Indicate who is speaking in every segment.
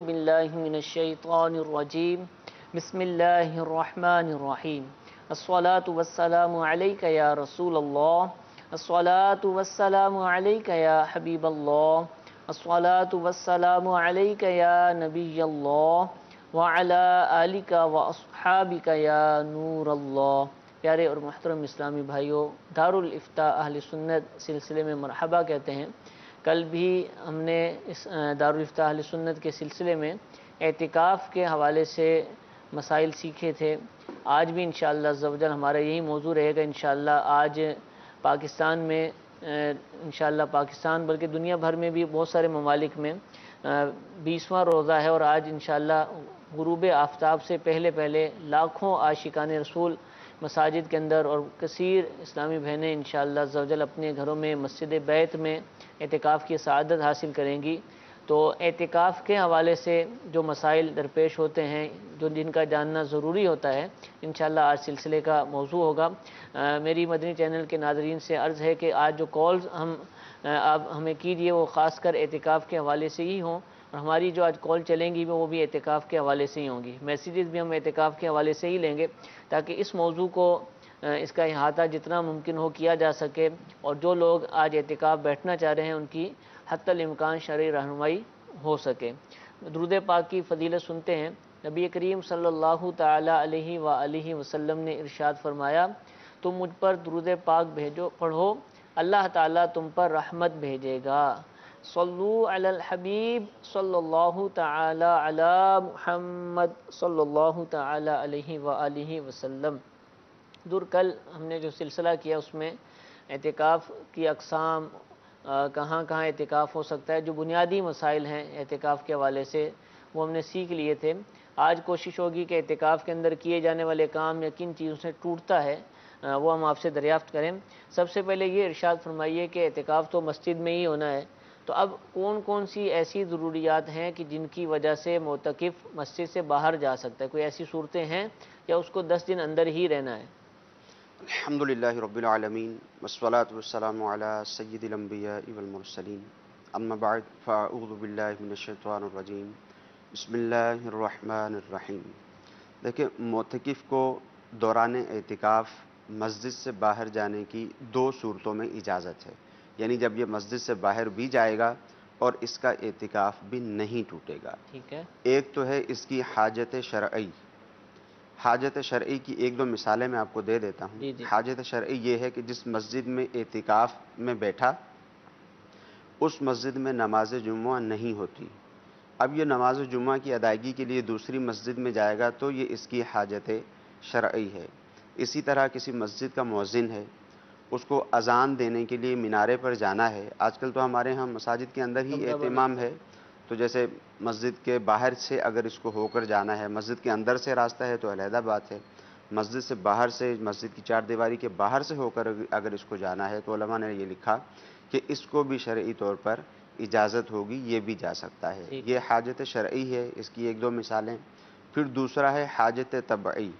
Speaker 1: باللہ من الشیطان الرجیم بسم اللہ الرحمن الرحیم الصلاة والسلام علیک یا رسول اللہ الصلاة والسلام علیک یا حبیب اللہ الصلاة والسلام علیک یا نبی اللہ وعلا آلک واصحابک یا نور اللہ۔ پیارے اور محترم اسلامی بھائیوں، دارالافتاء اہل سنت سلسلے میں مرحبا کہتے ہیں۔ کل بھی ہم نے اس دارالافتاء اہل سنت کے سلسلے میں اعتکاف کے حوالے سے مسائل سیکھے تھے۔ آج بھی انشاءاللہ عز و جل ہمارا یہی موضوع رہے گا۔ انشاءاللہ آج پاکستان میں انشاءاللہ پاکستان بلکہ دنیا بھر میں بھی بہت سارے ممالک میں 20واں روزہ ہے، اور آج انشاءاللہ غروب آفتاب سے پہلے لاکھوں عاشقان رسول مساجد کے اندر اور کثیر اسلامی بہنیں انشاءاللہ عز و جل اپنے گھروں میں مسجد بیت میں اعتکاف کی سعادت حاصل کریں گی۔ تو اعتکاف کے حوالے سے جو مسائل درپیش ہوتے ہیں، جن کا جاننا ضروری ہوتا ہے، انشاءاللہ آج سلسلے کا موضوع ہوگا۔ میری مدنی چینل کے ناظرین سے عرض ہے کہ آج جو کالز آپ ہمیں کیجئے وہ خاص کر اعتکاف کے حوالے سے ہی ہوں، اور ہماری جو آج کال چلیں گی وہ بھی اعتکاف کے حوالے سے ہی ہوں گی۔ میسیجز بھی ہم اعتکاف کے حوالے سے ہی لیں گے تاکہ اس موضوع کو اس کا احاطہ جتنا ممکن ہو کیا جا سکے، اور جو لوگ آج اعتکاف بیٹھنا چاہ رہے ہیں ان کی حتی الامکان شرعی رہنمائی ہو سکے۔ درود پاک کی فضیلت سنتے ہیں۔ نبی کریم صلی اللہ تعالی علیہ وآلہ وسلم نے ارشاد فرمایا، تم مجھ پر درود پاک پڑھو، اللہ تعالیٰ تم پر رحمت بھیجے گا۔ صلو علی الحبیب صلی اللہ تعالی علی محمد صلی اللہ تعالی علیہ وآلہ وسلم۔ کل ہم نے جو سلسلہ کیا اس میں اعتکاف کی اقسام، کہاں کہاں اعتکاف ہو سکتا ہے، جو بنیادی مسائل ہیں اعتکاف کے حوالے سے وہ ہم نے سیکھ لیے تھے۔ آج کوشش ہوگی کہ اعتکاف کے اندر کیے جانے والے کام یا کن چیزوں سے ٹوٹتا ہے وہ ہم آپ سے دریافت کریں۔ سب سے پہلے یہ ارشاد فرمائیے کہ اعتکاف تو مسجد میں ہی ہونا ہے، تو اب کون کون سی ایسی ضروریات ہیں کہ جن کی وجہ سے معتکف مسجد سے باہر جا سکتا ہے؟ کوئی ایسی صورتیں ہیں یا اس کو 10 دن اندر ہی رہنا ہے؟
Speaker 2: الحمدللہ رب العالمین والصلاة والسلام علی سید الانبیاء والمرسلین، اما بعد فاعوذ باللہ من الشیطان الرجیم، بسم اللہ الرحمن الرحیم۔ دیکھیں، معتکف کو دوران اعتکاف مسجد سے باہر جانے کی 2 صورتوں میں اجازت ہے، یعنی جب یہ مسجد سے باہر بھی جائے گا اور اس کا اعتکاف بھی نہیں ٹوٹے گا۔
Speaker 1: ٹھیک ہے۔
Speaker 2: ایک تو ہے اس کی حاجت شرعی۔ حاجت شرعی کی 1-2 مثالیں میں آپ کو دے دیتا ہوں۔
Speaker 1: جی
Speaker 2: حاجت شرعی یہ ہے کہ جس مسجد میں اعتکاف میں بیٹھا اس مسجد میں نماز جمعہ نہیں ہوتی، اب یہ نماز جمعہ کی ادائیگی کے لیے دوسری مسجد میں جائے گا تو یہ اس کی حاجت شرعی ہے۔ اسی طرح کسی مسجد کا مؤذن ہے، اس کو اذان دینے کے لیے مینارے پر جانا ہے۔ آج کل تو ہمارے ہاں مساجد کے اندر ہی اہتمام ہے، تو جیسے مسجد کے باہر سے اگر اس کو ہو کر جانا ہے، مسجد کے اندر سے راستہ ہے تو علیحدہ بات ہے، مسجد سے باہر سے، مسجد کی 4 دیواری کے باہر سے ہو کر اگر اس کو جانا ہے تو علماء نے یہ لکھا کہ اس کو بھی شرعی طور پر اجازت ہوگی، یہ بھی جا سکتا ہے۔ یہ حاجت شرعی ہے، اس کی 1-2 مثالیں۔ پھر دوسرا ہے حاجت طبعی۔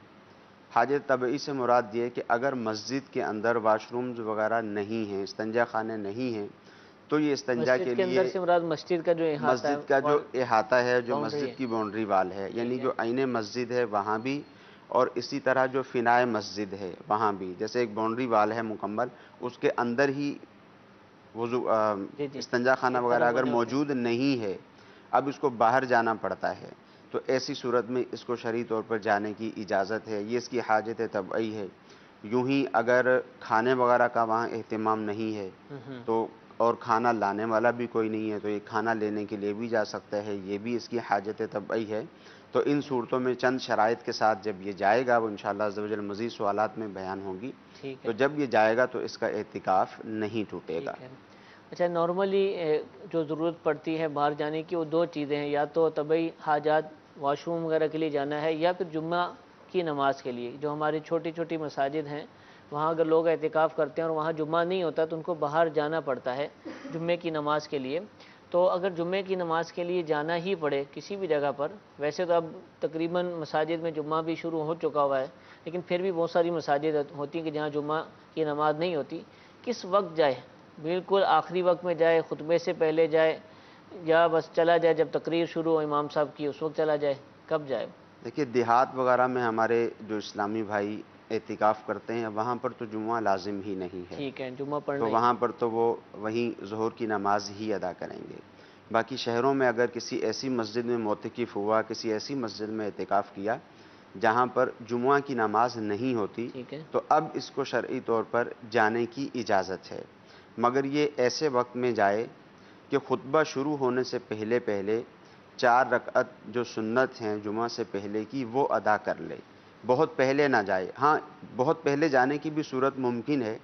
Speaker 2: حاجت طبعی سے مراد یہ ہے کہ اگر مسجد کے اندر واش رومز وغیرہ نہیں ہیں، استنجا خانے نہیں ہیں، تو یہ استنجا کے لیے
Speaker 1: اندر سے مراد مسجد کا جو احاطہ ہے،
Speaker 2: مسجد کا جو احاطہ ہے، جو مسجد کی باؤنڈری وال ہے، یعنی جو عین مسجد ہے وہاں بھی، اور اسی طرح جو فنائے مسجد ہے وہاں بھی، جیسے ایک باؤنڈری وال ہے مکمل، اس کے اندر ہی وضو استنجا خانہ وغیرہ اگر موجود نہیں ہے، اب اس کو باہر جانا پڑتا ہے، تو ایسی صورت میں اس کو شرعی طور پر جانے کی اجازت ہے، یہ اس کی حاجت طبعی ہے۔ یوں ہی اگر کھانے وغیرہ کا وہاں اہتمام نہیں ہے تو اور کھانا لانے والا بھی کوئی نہیں ہے تو یہ کھانا لینے کے لیے بھی جا سکتا ہے، یہ بھی اس کی حاجت طبعی ہے۔ تو ان صورتوں میں چند شرائط کے ساتھ جب یہ جائے گا، وہ انشاءاللہ عز و جل مزید سوالات میں بیان ہوگی، تو جب یہ جائے گا تو اس کا اعتکاف نہیں ٹوٹے گا۔
Speaker 1: اچھا، نارملی جو ضرورت پڑتی ہے باہر جانے کی وہ 2 چیزیں ہیں، یا تو طبعی حاجات واش روم وغیرہ کے لیے جانا ہے، یا پھر جمعہ کی نماز کے لیے۔ جو ہماری چھوٹی چھوٹی مساجد ہیں وہاں اگر لوگ اعتکاف کرتے ہیں اور وہاں جمعہ نہیں ہوتا تو ان کو باہر جانا پڑتا ہے جمعے کی نماز کے لیے۔ تو اگر جمعے کی نماز کے لیے جانا ہی پڑے کسی بھی جگہ پر، ویسے تو اب تقریباً مساجد میں جمعہ بھی شروع ہو چکا ہوا ہے، لیکن پھر بھی بہت ساری مساجد ہوتی ہیں کہ جہاں جمعہ کی نماز نہیں ہوتی، کس وقت جائے؟ بالکل آخری وقت میں جائے، خطبے سے پہلے جائے، یا بس چلا جائے جب تقریر شروع ہو امام صاحب کی اس وقت چلا جائے؟ کب جائے؟
Speaker 2: دیکھیے دیہات وغیرہ میں ہمارے جو اسلامی بھائی اعتکاف کرتے ہیں وہاں پر تو جمعہ لازم ہی نہیں ہے،
Speaker 1: ٹھیک ہے، جمعہ پڑھنا
Speaker 2: تو
Speaker 1: ہی
Speaker 2: وہاں پر تو وہ وہیں ظہر کی نماز ہی ادا کریں گے۔ باقی شہروں میں اگر کسی ایسی مسجد میں معتکف ہوا، کسی ایسی مسجد میں اعتکاف کیا جہاں پر جمعہ کی نماز نہیں ہوتی،
Speaker 1: ٹھیک ہے،
Speaker 2: تو اب اس کو شرعی طور پر جانے کی اجازت ہے، مگر یہ ایسے وقت میں جائے کہ خطبہ شروع ہونے سے پہلے 4 رکعت جو سنت ہیں جمعہ سے پہلے کی وہ ادا کر لے، بہت پہلے نہ جائے۔ ہاں بہت پہلے جانے کی بھی صورت ممکن ہے،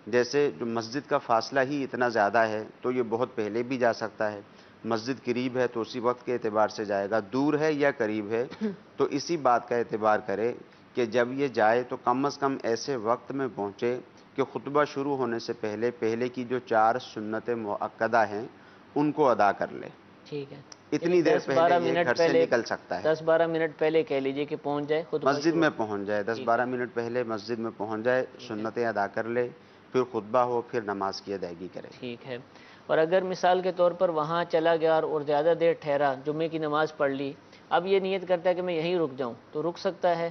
Speaker 2: جیسے جو مسجد کا فاصلہ ہی اتنا زیادہ ہے تو یہ بہت پہلے بھی جا سکتا ہے، مسجد قریب ہے تو اسی وقت کے اعتبار سے جائے گا، دور ہے یا قریب ہے تو اسی بات کا اعتبار کرے کہ جب یہ جائے تو کم از کم ایسے وقت میں پہنچے کہ خطبہ شروع ہونے سے پہلے کی جو 4 سنتیں مؤکدہ ہیں ان کو ادا کر لے۔
Speaker 1: ٹھیک ہے،
Speaker 2: اتنی دیر پہلے
Speaker 1: 10-12
Speaker 2: یہ
Speaker 1: منٹ
Speaker 2: گھر سے
Speaker 1: پہلے،
Speaker 2: نکل سکتا ہے،
Speaker 1: 10-12 منٹ پہلے کہہ لیجئے کہ پہنچ جائے خطبہ
Speaker 2: مسجد
Speaker 1: شروع۔
Speaker 2: میں پہنچ جائے، 10-12 منٹ پہلے مسجد میں پہنچ جائے،
Speaker 1: ٹھیک ہے،
Speaker 2: سنتیں ادا کر لے، پھر خطبہ ہو، پھر نماز کی ادائیگی کرے۔
Speaker 1: ٹھیک ہے۔ اور اگر مثال کے طور پر وہاں چلا گیا اور زیادہ دیر ٹھہرا، جمعے کی نماز پڑھ لی، اب یہ نیت کرتا ہے کہ میں یہیں رک جاؤں، تو رک سکتا ہے؟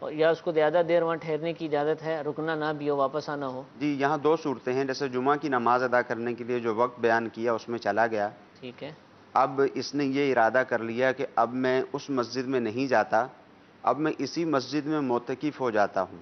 Speaker 1: یا اس کو زیادہ دیر وہاں ٹھہرنے کی اجازت ہے، رکنا نہ بھی ہو، واپس آنا ہو؟
Speaker 2: جی یہاں 2 صورتیں ہیں، جیسے جمعہ کی نماز ادا کرنے کے لیے جو وقت بیان کیا اس میں چلا گیا،
Speaker 1: ٹھیک ہے،
Speaker 2: اب اس نے یہ ارادہ کر لیا کہ اب میں اس مسجد میں نہیں جاتا، اب میں اسی مسجد میں معتکف ہو جاتا ہوں،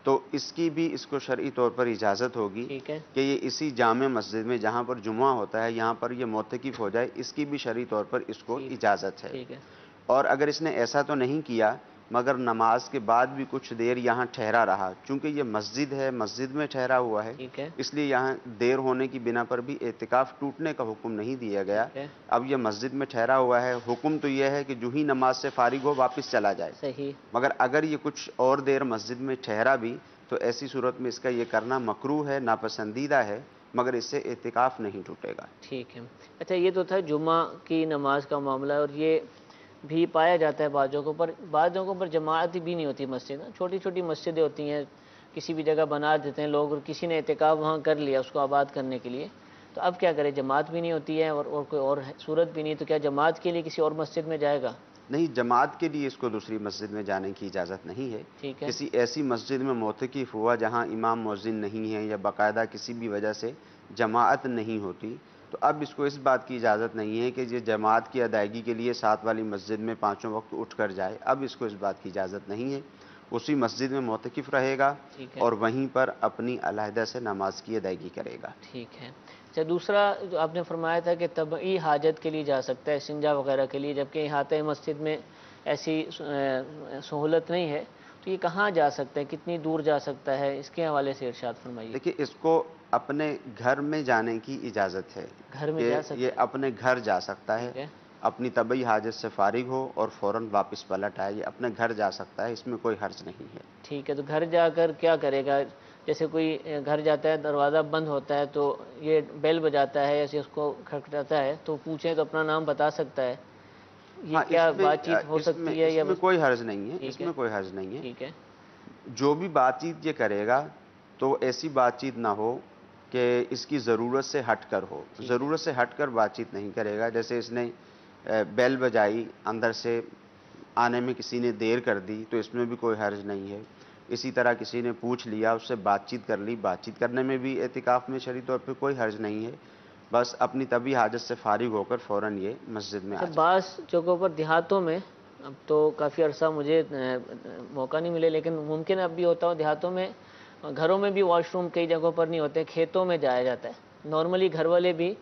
Speaker 2: تو اس کی بھی اس کو شرعی طور پر اجازت ہوگی
Speaker 1: ٹھیک ہے،
Speaker 2: کہ یہ اسی جامع مسجد میں جہاں پر جمعہ ہوتا ہے یہاں پر یہ معتکف ہو جائے، اس کی بھی شرعی طور پر اس کو اجازت ہے۔
Speaker 1: ٹھیک ہے،
Speaker 2: اور اگر اس نے ایسا تو نہیں کیا مگر نماز کے بعد بھی کچھ دیر یہاں ٹھہرا رہا، چونکہ یہ مسجد ہے، مسجد میں ٹھہرا ہوا ہے،
Speaker 1: ٹھیک ہے،
Speaker 2: اس لیے یہاں دیر ہونے کی بنا پر بھی اعتکاف ٹوٹنے کا حکم نہیں دیا گیا۔
Speaker 1: ٹھیک ہے،
Speaker 2: اب یہ مسجد میں ٹھہرا ہوا ہے، حکم تو یہ ہے کہ جو ہی نماز سے فارغ ہو واپس چلا جائے،
Speaker 1: صحیح،
Speaker 2: مگر اگر یہ کچھ اور دیر مسجد میں ٹھہرا بھی تو ایسی صورت میں اس کا یہ کرنا مکروہ ہے، ناپسندیدہ ہے، مگر اس سے اعتکاف نہیں ٹوٹے گا۔
Speaker 1: ٹھیک ہے۔ اچھا یہ تو تھا جمعہ کی نماز کا معاملہ، اور یہ بھی پایا جاتا ہے بعض جگہوں پر، بعض جگہوں پر جماعت بھی نہیں ہوتی مسجد، چھوٹی چھوٹی مسجدیں ہوتی ہیں، کسی بھی جگہ بنا دیتے ہیں لوگ، اور کسی نے اعتکاف وہاں کر لیا اس کو آباد کرنے کے لیے، تو اب کیا کرے؟ جماعت بھی نہیں ہوتی ہے اور کوئی اور صورت بھی نہیں، تو کیا جماعت کے لیے کسی اور مسجد میں جائے گا؟
Speaker 2: نہیں، جماعت کے لیے اس کو دوسری مسجد میں جانے کی اجازت نہیں ہے۔
Speaker 1: ٹھیک ہے،
Speaker 2: کسی ایسی مسجد میں معتکف ہوا جہاں امام مؤذن نہیں ہے یا باقاعدہ کسی بھی وجہ سے جماعت نہیں ہوتی، تو اب اس کو اس بات کی اجازت نہیں ہے کہ یہ جماعت کی ادائیگی کے لیے ساتھ والی مسجد میں 5 وقت اٹھ کر جائے، اب اس کو اس بات کی اجازت نہیں ہے، اسی مسجد میں معتکف رہے گا
Speaker 1: ٹھیک ہے،
Speaker 2: اور وہیں پر اپنی علیحدہ سے نماز کی ادائیگی کرے گا۔
Speaker 1: ٹھیک ہے۔ اچھا دوسرا جو آپ نے فرمایا تھا کہ طبعی حاجت کے لیے جا سکتا ہے، استنجا وغیرہ کے لیے، جبکہ احاطہ مسجد میں ایسی سہولت نہیں ہے، تو یہ کہاں جا سکتا ہے، کتنی دور جا سکتا ہے؟ اس کے حوالے سے ارشاد فرمائیے۔
Speaker 2: دیکھیے اس کو اپنے گھر میں جانے کی اجازت ہے
Speaker 1: گھر میں
Speaker 2: کہ
Speaker 1: جا سکتا
Speaker 2: یہ
Speaker 1: ہے؟
Speaker 2: اپنے گھر جا سکتا ہے،
Speaker 1: ٹھیک ہے،
Speaker 2: اپنی طبعی حاجت سے فارغ ہو اور فوراً واپس پلٹ آئے، یہ اپنے گھر جا سکتا ہے، اس میں کوئی حرج نہیں ہے۔
Speaker 1: ٹھیک ہے، تو گھر جا کر کیا کرے گا؟ جیسے کوئی گھر جاتا ہے، دروازہ بند ہوتا ہے تو یہ بیل بجاتا ہے، ایسے اس کو کھٹکھٹاتا ہے، تو پوچھیں تو اپنا نام بتا سکتا ہے، یہ
Speaker 2: ہاں
Speaker 1: کیا بات چیت ہو سکتی ہے
Speaker 2: اس
Speaker 1: یا
Speaker 2: میں
Speaker 1: بس؟
Speaker 2: کوئی حرج نہیں ہے، اس
Speaker 1: ٹھیک ہے،
Speaker 2: میں کوئی حرج نہیں ہے۔
Speaker 1: ٹھیک ہے،
Speaker 2: جو بھی بات چیت یہ کرے گا تو ایسی بات چیت نہ ہو کہ اس کی ضرورت سے ہٹ کر ہو،
Speaker 1: ٹھیک ہے،
Speaker 2: ضرورت سے ہٹ کر بات چیت نہیں کرے گا، جیسے اس نے بیل بجائی، اندر سے آنے میں کسی نے دیر کر دی تو اس میں بھی کوئی حرج نہیں ہے۔ اسی طرح کسی نے پوچھ لیا، اس سے بات چیت کر لی، بات چیت کرنے میں بھی اعتکاف میں شرعی طور پہ کوئی حرج نہیں ہے، بس اپنی طبی حاجت سے فارغ ہو کر فوراً یہ مسجد میں آ
Speaker 1: اچھا
Speaker 2: جائے۔
Speaker 1: بعض جگہوں پر دیہاتوں میں، اب تو کافی عرصہ مجھے موقع نہیں ملے، لیکن ممکن اب بھی ہوتا ہو دیہاتوں میں، گھروں میں بھی واش روم کئی جگہوں پر نہیں ہوتے، کھیتوں میں جایا جاتا ہے، نارملی گھر والے بھی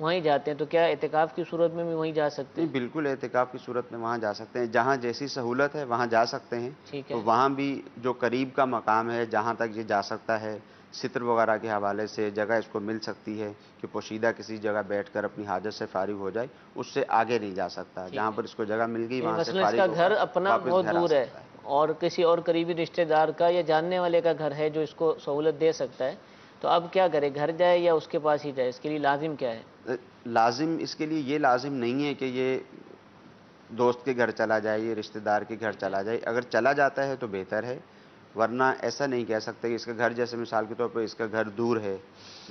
Speaker 1: وہیں جاتے ہیں، تو کیا اعتکاف کی صورت میں بھی وہیں جا سکتے
Speaker 2: نہیں،
Speaker 1: ہیں؟
Speaker 2: بالکل اعتکاف کی صورت میں وہاں جا سکتے ہیں، جہاں جیسی سہولت ہے وہاں جا سکتے ہیں،
Speaker 1: ٹھیک ہے،
Speaker 2: تو وہاں بھی جو قریب کا مقام ہے جہاں تک یہ جا سکتا ہے، ستر وغیرہ کے حوالے سے جگہ اس کو مل سکتی ہے کہ پوشیدہ کسی جگہ بیٹھ کر اپنی حاجت سے فارغ ہو جائے، اس سے آگے نہیں جا سکتا،
Speaker 1: ٹھیک
Speaker 2: جہاں
Speaker 1: ہے،
Speaker 2: پر اس کو جگہ مل گئی
Speaker 1: یعنی
Speaker 2: وہاں سے
Speaker 1: مثلا اس کا
Speaker 2: فارغ ہو
Speaker 1: گھر
Speaker 2: کر
Speaker 1: اپنا
Speaker 2: واپس
Speaker 1: بہت
Speaker 2: گھر آ
Speaker 1: دور ہے
Speaker 2: سکتا ہے۔
Speaker 1: اور کسی اور قریبی رشتہ دار کا یا جاننے والے کا گھر ہے جو اس کو سہولت دے سکتا ہے، تو اب کیا کرے؟ گھر جائے یا اس کے پاس ہی جائے؟ اس کے لیے لازم کیا ہے؟
Speaker 2: لازم اس کے لیے یہ لازم نہیں ہے کہ یہ دوست کے گھر چلا جائے، یہ رشتہ دار کے گھر
Speaker 1: ٹھیک ہے،
Speaker 2: چلا جائے، اگر چلا جاتا ہے تو بہتر ہے، ورنہ ایسا نہیں کہہ سکتے کہ اس کا گھر، جیسے مثال کے طور پر اس کا گھر دور ہے،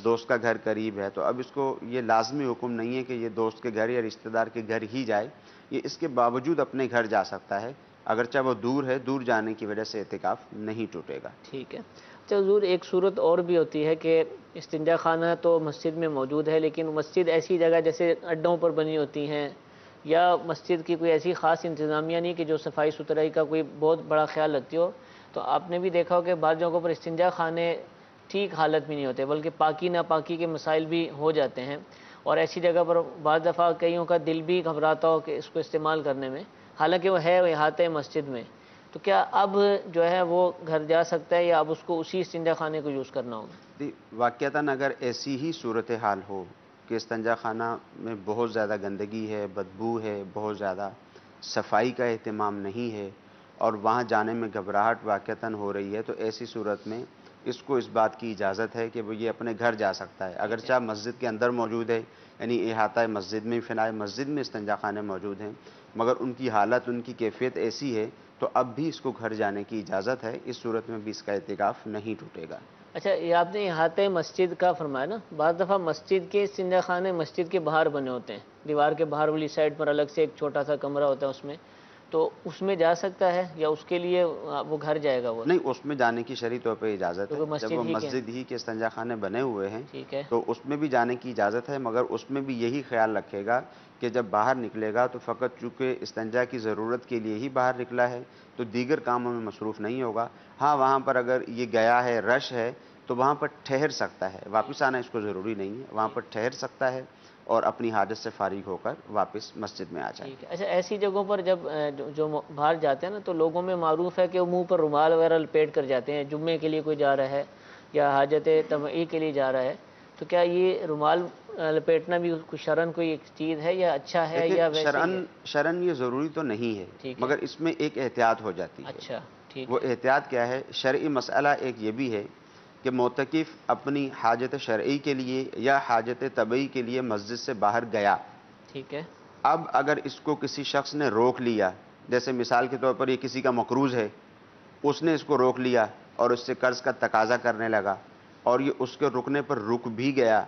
Speaker 2: دوست کا گھر قریب ہے، تو اب اس کو یہ لازمی حکم نہیں ہے کہ یہ دوست کے گھر یا رشتہ دار کے گھر ہی جائے، یہ اس کے باوجود اپنے گھر جا سکتا ہے، اگرچہ وہ دور ہے، دور جانے کی وجہ سے اعتکاف نہیں ٹوٹے گا۔
Speaker 1: ٹھیک ہے۔ اچھا حضور، ایک صورت اور بھی ہوتی ہے کہ استنجا خانہ تو مسجد میں موجود ہے، لیکن مسجد ایسی جگہ جیسے اڈوں پر بنی ہوتی ہیں، یا مسجد کی کوئی ایسی خاص انتظامیہ نہیں کہ جو صفائی ستھرائی کا کوئی بہت بڑا خیال رکھتی ہو، تو آپ نے بھی دیکھا ہو کہ بعض جگہوں پر استنجا خانے ٹھیک حالت میں نہیں ہوتے، بلکہ پاکی ناپاکی کے مسائل بھی ہو جاتے ہیں، اور ایسی جگہ پر بعض دفعہ کئیوں کا دل بھی گھبراتا ہو کہ اس کو استعمال کرنے میں، حالانکہ وہ ہے احاطہ مسجد میں، تو کیا اب جو ہے وہ گھر جا سکتا ہے، یا اب اس کو اسی استنجا خانے کو یوز کرنا ہوگا؟
Speaker 2: واقعتاً اگر ایسی ہی صورتحال ہو کہ استنجا خانہ میں بہت زیادہ گندگی ہے، بدبو ہے، بہت زیادہ صفائی کا اہتمام نہیں ہے، اور وہاں جانے میں گھبراہٹ واقعتاً ہو رہی ہے، تو ایسی صورت میں اس کو اس بات کی اجازت ہے کہ وہ یہ اپنے گھر جا سکتا ہے، اگرچہ مسجد کے اندر موجود ہے، یعنی احاطہ مسجد میں، فنائے مسجد میں استنجا خانے موجود ہیں، مگر ان کی حالت، ان کی کیفیت ایسی ہے تو اب بھی اس کو گھر جانے کی اجازت ہے، اس صورت میں بھی اس کا اعتکاف نہیں ٹوٹے گا۔
Speaker 1: اچھا، یہ آپ نے احاطہ مسجد کا فرمایا نا، بعض دفعہ مسجد کے استنجا خانے مسجد کے باہر بنے ہوتے ہیں، دیوار کے باہر والی سائڈ پر الگ سے ایک چھوٹا سا کمرہ ہوتا ہے، تو اس میں جا سکتا ہے، یا اس کے لیے وہ گھر جائے گا؟ وہ
Speaker 2: نہیں، اس میں جانے کی شرعی طور پہ اجازت ہے،
Speaker 1: کیونکہ
Speaker 2: جب وہ مسجد ہی کے استنجا خانے بنے ہوئے ہیں
Speaker 1: ٹھیک ہے،
Speaker 2: تو اس میں بھی جانے کی اجازت ہے، مگر اس میں بھی یہی خیال رکھے گا کہ جب باہر نکلے گا تو فقط چونکہ استنجا کی ضرورت کے لیے ہی باہر نکلا ہے تو دیگر کاموں میں مصروف نہیں ہوگا۔ ہاں، وہاں پر اگر یہ گیا ہے، رش ہے، تو وہاں پر ٹھہر سکتا ہے، واپس آنا اس کو ضروری نہیں ہے، وہاں پر ٹھہر سکتا ہے اور اپنی حاجت سے فارغ ہو کر واپس مسجد میں آ جائے۔
Speaker 1: ٹھیک ہے۔ اچھا، ایسی جگہوں پر جب جو باہر جاتے ہیں نا، تو لوگوں میں معروف ہے کہ وہ منہ پر رومال وغیرہ لپیٹ کر جاتے ہیں، جمعے کے لیے کوئی جا رہا ہے یا حاجت طبعی کے لیے جا رہا ہے، تو کیا یہ رومال لپیٹنا بھی شرعن کوئی ایک چیز ہے، یا اچھا ہے، یا ویسے ہی ہے؟
Speaker 2: شرعن یہ ضروری تو نہیں ہے،
Speaker 1: ٹھیک ہے،
Speaker 2: مگر اس میں ایک احتیاط ہو جاتی ہے۔
Speaker 1: اچھا، ٹھیک
Speaker 2: وہ
Speaker 1: ہے،
Speaker 2: احتیاط کیا ہے؟ شرعی مسئلہ ایک یہ بھی ہے کہ معتکف اپنی حاجت شرعی کے لیے یا حاجت طبعی کے لیے مسجد سے باہر گیا،
Speaker 1: ٹھیک ہے،
Speaker 2: اب اگر اس کو کسی شخص نے روک لیا، جیسے مثال کے طور پر یہ کسی کا مقروض ہے، اس نے اس کو روک لیا اور اس سے قرض کا تقاضا کرنے لگا، اور یہ اس کے رکنے پر رک بھی گیا،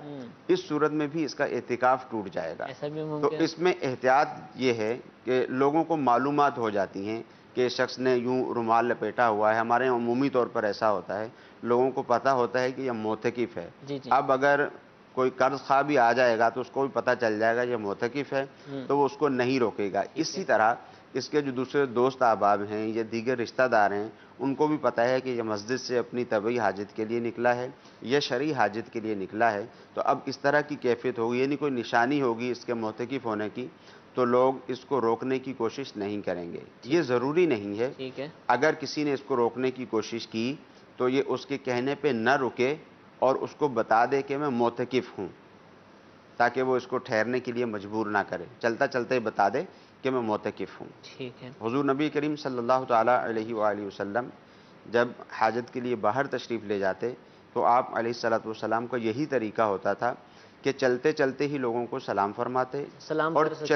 Speaker 2: اس صورت میں بھی اس کا اعتکاف ٹوٹ جائے گا۔
Speaker 1: ایسا بھی
Speaker 2: تو
Speaker 1: ممکن ہے؟
Speaker 2: اس میں احتیاط یہ ہے کہ لوگوں کو معلومات ہو جاتی ہیں کہ شخص نے یوں رومال لپیٹا ہوا ہے، ہمارے یہاں عمومی طور پر ایسا ہوتا ہے، لوگوں کو پتہ ہوتا ہے کہ یہ معتکف ہے۔
Speaker 1: جی جی،
Speaker 2: اب اگر کوئی قرض خواہ بھی آ جائے گا تو اس کو بھی پتہ چل جائے گا یہ معتکف ہے، تو وہ اس کو نہیں روکے گا۔ اسی طرح اس کے جو دوسرے دوست احباب ہیں یا دیگر رشتہ دار ہیں، ان کو بھی پتہ ہے کہ یہ مسجد سے اپنی طبعی حاجت کے لیے نکلا ہے یا شرعی حاجت کے لیے نکلا ہے، تو اب اس طرح کی کیفیت ہوگی، یعنی کوئی نشانی ہوگی اس کے معتکف ہونے کی، تو لوگ اس کو روکنے کی کوشش نہیں کریں گے۔ یہ ضروری نہیں ہے،
Speaker 1: ٹھیک ہے،
Speaker 2: اگر کسی نے اس کو روکنے کی کوشش کی تو یہ اس کے کہنے پہ نہ رکے اور اس کو بتا دے کہ میں معتکف ہوں، تاکہ وہ اس کو ٹھہرنے کے لیے مجبور نہ کرے، چلتا چلتا ہی بتا دے کہ میں معتکف ہوں۔
Speaker 1: ٹھیک ہے،
Speaker 2: حضور نبی کریم صلی اللہ تعالیٰ علیہ وآلہ وسلم جب حاجت کے لیے باہر تشریف لے جاتے تو آپ علیہ الصلوۃ والسلام کا یہی طریقہ ہوتا تھا کہ چلتے چلتے ہی لوگوں کو سلام فرماتے،
Speaker 1: سلام
Speaker 2: اور
Speaker 1: کر سکتے،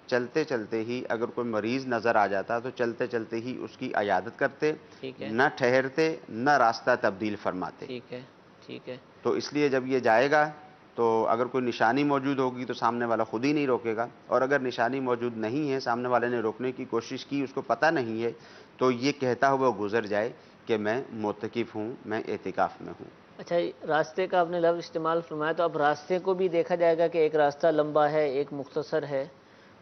Speaker 2: چلتے چلتے ہی اگر کوئی مریض نظر آ جاتا تو چلتے چلتے ہی اس کی عیادت کرتے،
Speaker 1: ٹھیک ہے،
Speaker 2: نہ ٹھہرتے، نہ راستہ تبدیل فرماتے۔
Speaker 1: ٹھیک ہے، ٹھیک ہے،
Speaker 2: تو اس لیے جب یہ جائے گا تو اگر کوئی نشانی موجود ہوگی تو سامنے والا خود ہی نہیں روکے گا، اور اگر نشانی موجود نہیں ہے، سامنے والے نے روکنے کی کوشش کی، اس کو پتہ نہیں ہے، تو یہ کہتا ہوا گزر جائے کہ میں معتکف ہوں، میں اعتکاف میں ہوں۔
Speaker 1: اچھا، راستے کا آپ نے لفظ استعمال فرمایا، تو اب راستے کو بھی دیکھا جائے گا کہ ایک راستہ لمبا ہے، ایک مختصر ہے،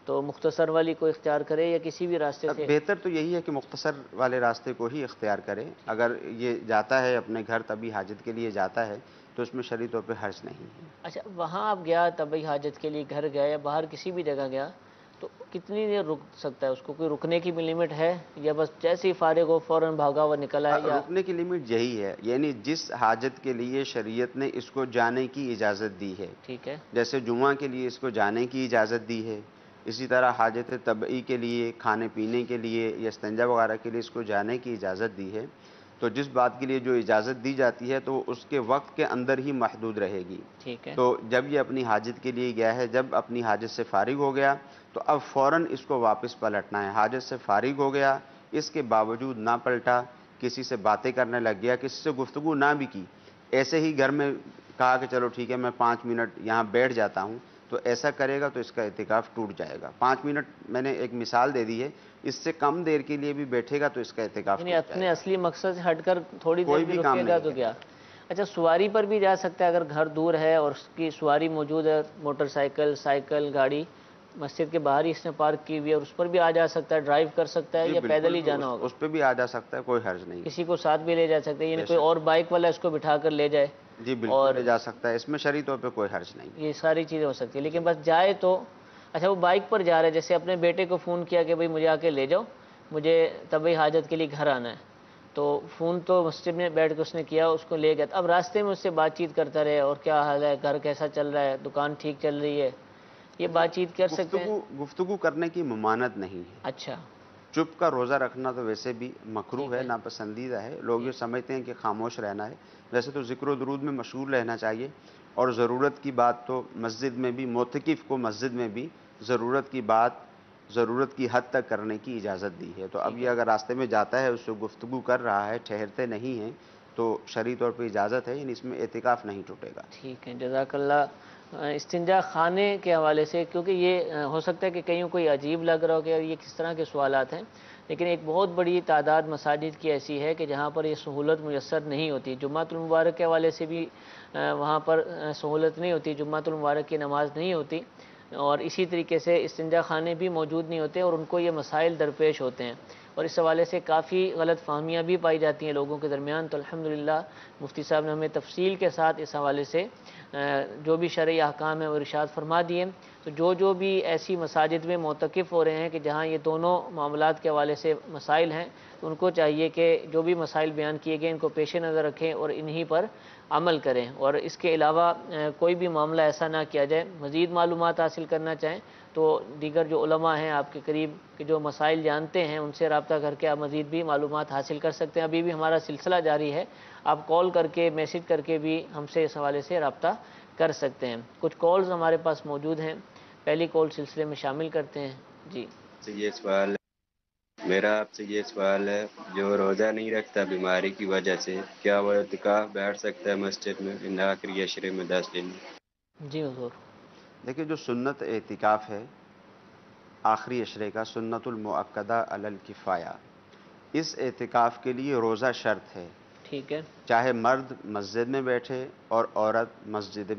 Speaker 1: تو مختصر والی کو اختیار کرے یا کسی بھی راستے
Speaker 2: اب
Speaker 1: سے؟
Speaker 2: بہتر تو یہی ہے کہ مختصر والے راستے کو ہی اختیار کرے، اگر یہ جاتا ہے اپنے گھر طبی حاجت کے لیے جاتا ہے تو اس میں شرعی طور پہ حرج نہیں ہے۔
Speaker 1: اچھا، وہاں آپ گیا طبی حاجت کے لیے، گھر گیا یا باہر کسی بھی جگہ گیا، تو کتنی دیر رک سکتا ہے؟ اس کو کوئی رکنے کی بھی لمٹ ہے، یا بس جیسے ہی فارغ ہو فوراً بھاگا ہوا نکلا ہے؟ یا
Speaker 2: رکنے کی لمٹ یہی ہے، یعنی جس حاجت کے لیے شریعت نے اس کو جانے کی اجازت دی ہے،
Speaker 1: ٹھیک ہے،
Speaker 2: جیسے جمعہ کے لیے اس کو جانے کی اجازت دی ہے، اسی طرح حاجت طبعی کے لیے، کھانے پینے کے لیے یا استنجا وغیرہ کے لیے اس کو جانے کی اجازت دی ہے، تو جس بات کے لیے جو اجازت دی جاتی ہے تو وہ اس کے وقت کے اندر ہی محدود رہے گی۔
Speaker 1: ٹھیک ہے،
Speaker 2: تو جب یہ اپنی حاجت کے لیے گیا ہے، جب اپنی حاجت سے فارغ ہو گیا تو اب فوراً اس کو واپس پلٹنا ہے۔ حاجت سے فارغ ہو گیا، اس کے باوجود نہ پلٹا، کسی سے باتیں کرنے لگ گیا, کسی سے گفتگو نہ بھی کی, ایسے ہی گھر میں کہا کہ چلو ٹھیک ہے میں 5 منٹ یہاں بیٹھ جاتا ہوں, تو ایسا کرے گا تو اس کا اعتکاف ٹوٹ جائے گا. 5 منٹ میں نے ایک مثال دے دی ہے, اس سے کم دیر کے لیے بھی بیٹھے گا تو اس کا اعتکاف
Speaker 1: یعنی
Speaker 2: ٹوٹ
Speaker 1: اپنے
Speaker 2: جائے گا.
Speaker 1: اصلی مقصد سے ہٹ کر تھوڑی دیر
Speaker 2: کوئی
Speaker 1: بھی
Speaker 2: بھی کام
Speaker 1: رکے گا
Speaker 2: نہیں
Speaker 1: تو
Speaker 2: کرے.
Speaker 1: کیا؟ اچھا سواری پر بھی جا سکتا ہے اگر گھر دور ہے اور اس کی سواری موجود ہے, موٹر سائیکل, سائیکل, گاڑی مسجد کے باہر ہی اس نے پارک کی ہوئی ہے, اور اس پر بھی آ جا سکتا ہے, ڈرائیو کر سکتا ہے,
Speaker 2: جی
Speaker 1: یا پیدل
Speaker 2: بالکل
Speaker 1: ہی
Speaker 2: بھی
Speaker 1: جانا ہوگا؟
Speaker 2: اس پہ بھی آ جا سکتا ہے, کوئی حرج نہیں.
Speaker 1: کسی کو ساتھ بھی لے جا سکتے ہیں, یعنی
Speaker 2: بے
Speaker 1: کوئی
Speaker 2: شک.
Speaker 1: اور بائک والا اس کو بٹھا کر لے جائے,
Speaker 2: جی بالکل
Speaker 1: اور
Speaker 2: لے جا سکتا ہے, اس میں شرعی طور پہ کوئی حرج نہیں.
Speaker 1: یہ ساری چیزیں ہو سکتی ہیں. لیکن
Speaker 2: جی
Speaker 1: بس جائے تو اچھا وہ بائک پر جا رہا ہے, جیسے اپنے بیٹے کو فون کیا کہ بھئی مجھے آ کے لے جاؤ, مجھے طبی حاجت کے لیے گھر آنا ہے, تو فون تو مسجد میں بیٹھ کے اس نے کیا, اس کو لے گیا, اب راستے میں اس سے بات چیت کرتا رہے, اور کیا حال ہے, گھر کیسا چل رہا ہے, دکان ٹھیک چل رہی ہے, یہ بات چیت کر سکتے ہیں.
Speaker 2: گفتگو کرنے کی ممانعت نہیں ہے.
Speaker 1: اچھا
Speaker 2: چپ کا روزہ رکھنا تو ویسے بھی مکروہ
Speaker 1: ٹھیک
Speaker 2: ہے,
Speaker 1: ہے.
Speaker 2: ناپسندیدہ ہے. لوگ یہ سمجھتے ہیں کہ خاموش رہنا ہے. ویسے تو ذکر و درود میں مشغول رہنا چاہیے, اور ضرورت کی بات تو مسجد میں بھی, معتکف کو مسجد میں بھی ضرورت کی بات ضرورت کی حد تک کرنے کی اجازت دی ہے. تو اب
Speaker 1: ٹھیک
Speaker 2: یہ
Speaker 1: ہے.
Speaker 2: اگر راستے میں جاتا ہے, اس سے گفتگو کر رہا ہے, ٹھہرتے نہیں ہیں, تو شرعی طور پہ اجازت ہے, یعنی اس میں اعتکاف نہیں ٹوٹے گا.
Speaker 1: ٹھیک ہے, جزاک اللہ. استنجا خانے کے حوالے سے, کیونکہ یہ ہو سکتا ہے کہ کہیں کوئی عجیب لگ رہا ہو کہ یہ کس طرح کے سوالات ہیں, لیکن ایک بہت بڑی تعداد مساجد کی ایسی ہے کہ جہاں پر یہ سہولت میسر نہیں ہوتی. جمعۃ المبارک کے حوالے سے بھی وہاں پر سہولت نہیں ہوتی, جمعۃ المبارک کی نماز نہیں ہوتی, اور اسی طریقے سے استنجا خانے بھی موجود نہیں ہوتے, اور ان کو یہ مسائل درپیش ہوتے ہیں, اور اس حوالے سے کافی غلط فہمیاں بھی پائی جاتی ہیں لوگوں کے درمیان. تو الحمدللہ مفتی صاحب نے ہمیں تفصیل کے ساتھ اس حوالے سے جو بھی شرعی احکام ہیں وہ ارشاد فرما دیے. تو جو بھی ایسی مساجد میں معتکف ہو رہے ہیں کہ جہاں یہ دونوں معاملات کے حوالے سے مسائل ہیں, تو ان کو چاہیے کہ جو بھی مسائل بیان کیے گئے ان کو پیش نظر رکھیں اور انہی پر عمل کریں, اور اس کے علاوہ کوئی بھی معاملہ ایسا نہ کیا جائے. مزید معلومات حاصل کرنا چاہیں تو دیگر جو علماء ہیں آپ کے قریب کہ جو مسائل جانتے ہیں, ان سے رابطہ کر کے آپ مزید بھی معلومات حاصل کر سکتے ہیں. ابھی بھی ہمارا سلسلہ جاری ہے, آپ کال کر کے, میسج کر کے بھی ہم سے اس حوالے سے رابطہ کر سکتے ہیں. کچھ کالز ہمارے پاس موجود ہیں, پہلی کال سلسلے میں شامل کرتے ہیں. جی
Speaker 3: یہ سوال ہے میرا آپ سے, یہ سوال ہے, جو روزہ نہیں رکھتا بیماری کی وجہ سے, کیا وہ اعتکاف بیٹھ سکتا ہے مسجد میں ان آخری عشرے میں 10 دن؟
Speaker 1: جی حضور.
Speaker 2: دیکھیے جو سنت اعتکاف ہے آخری عشرے کا, سنت المؤکدہ علی الکفایہ, اس اعتکاف کے لیے روزہ شرط ہے.
Speaker 1: ٹھیک ہے.
Speaker 2: چاہے مرد مسجد میں بیٹھے اور عورت مسجد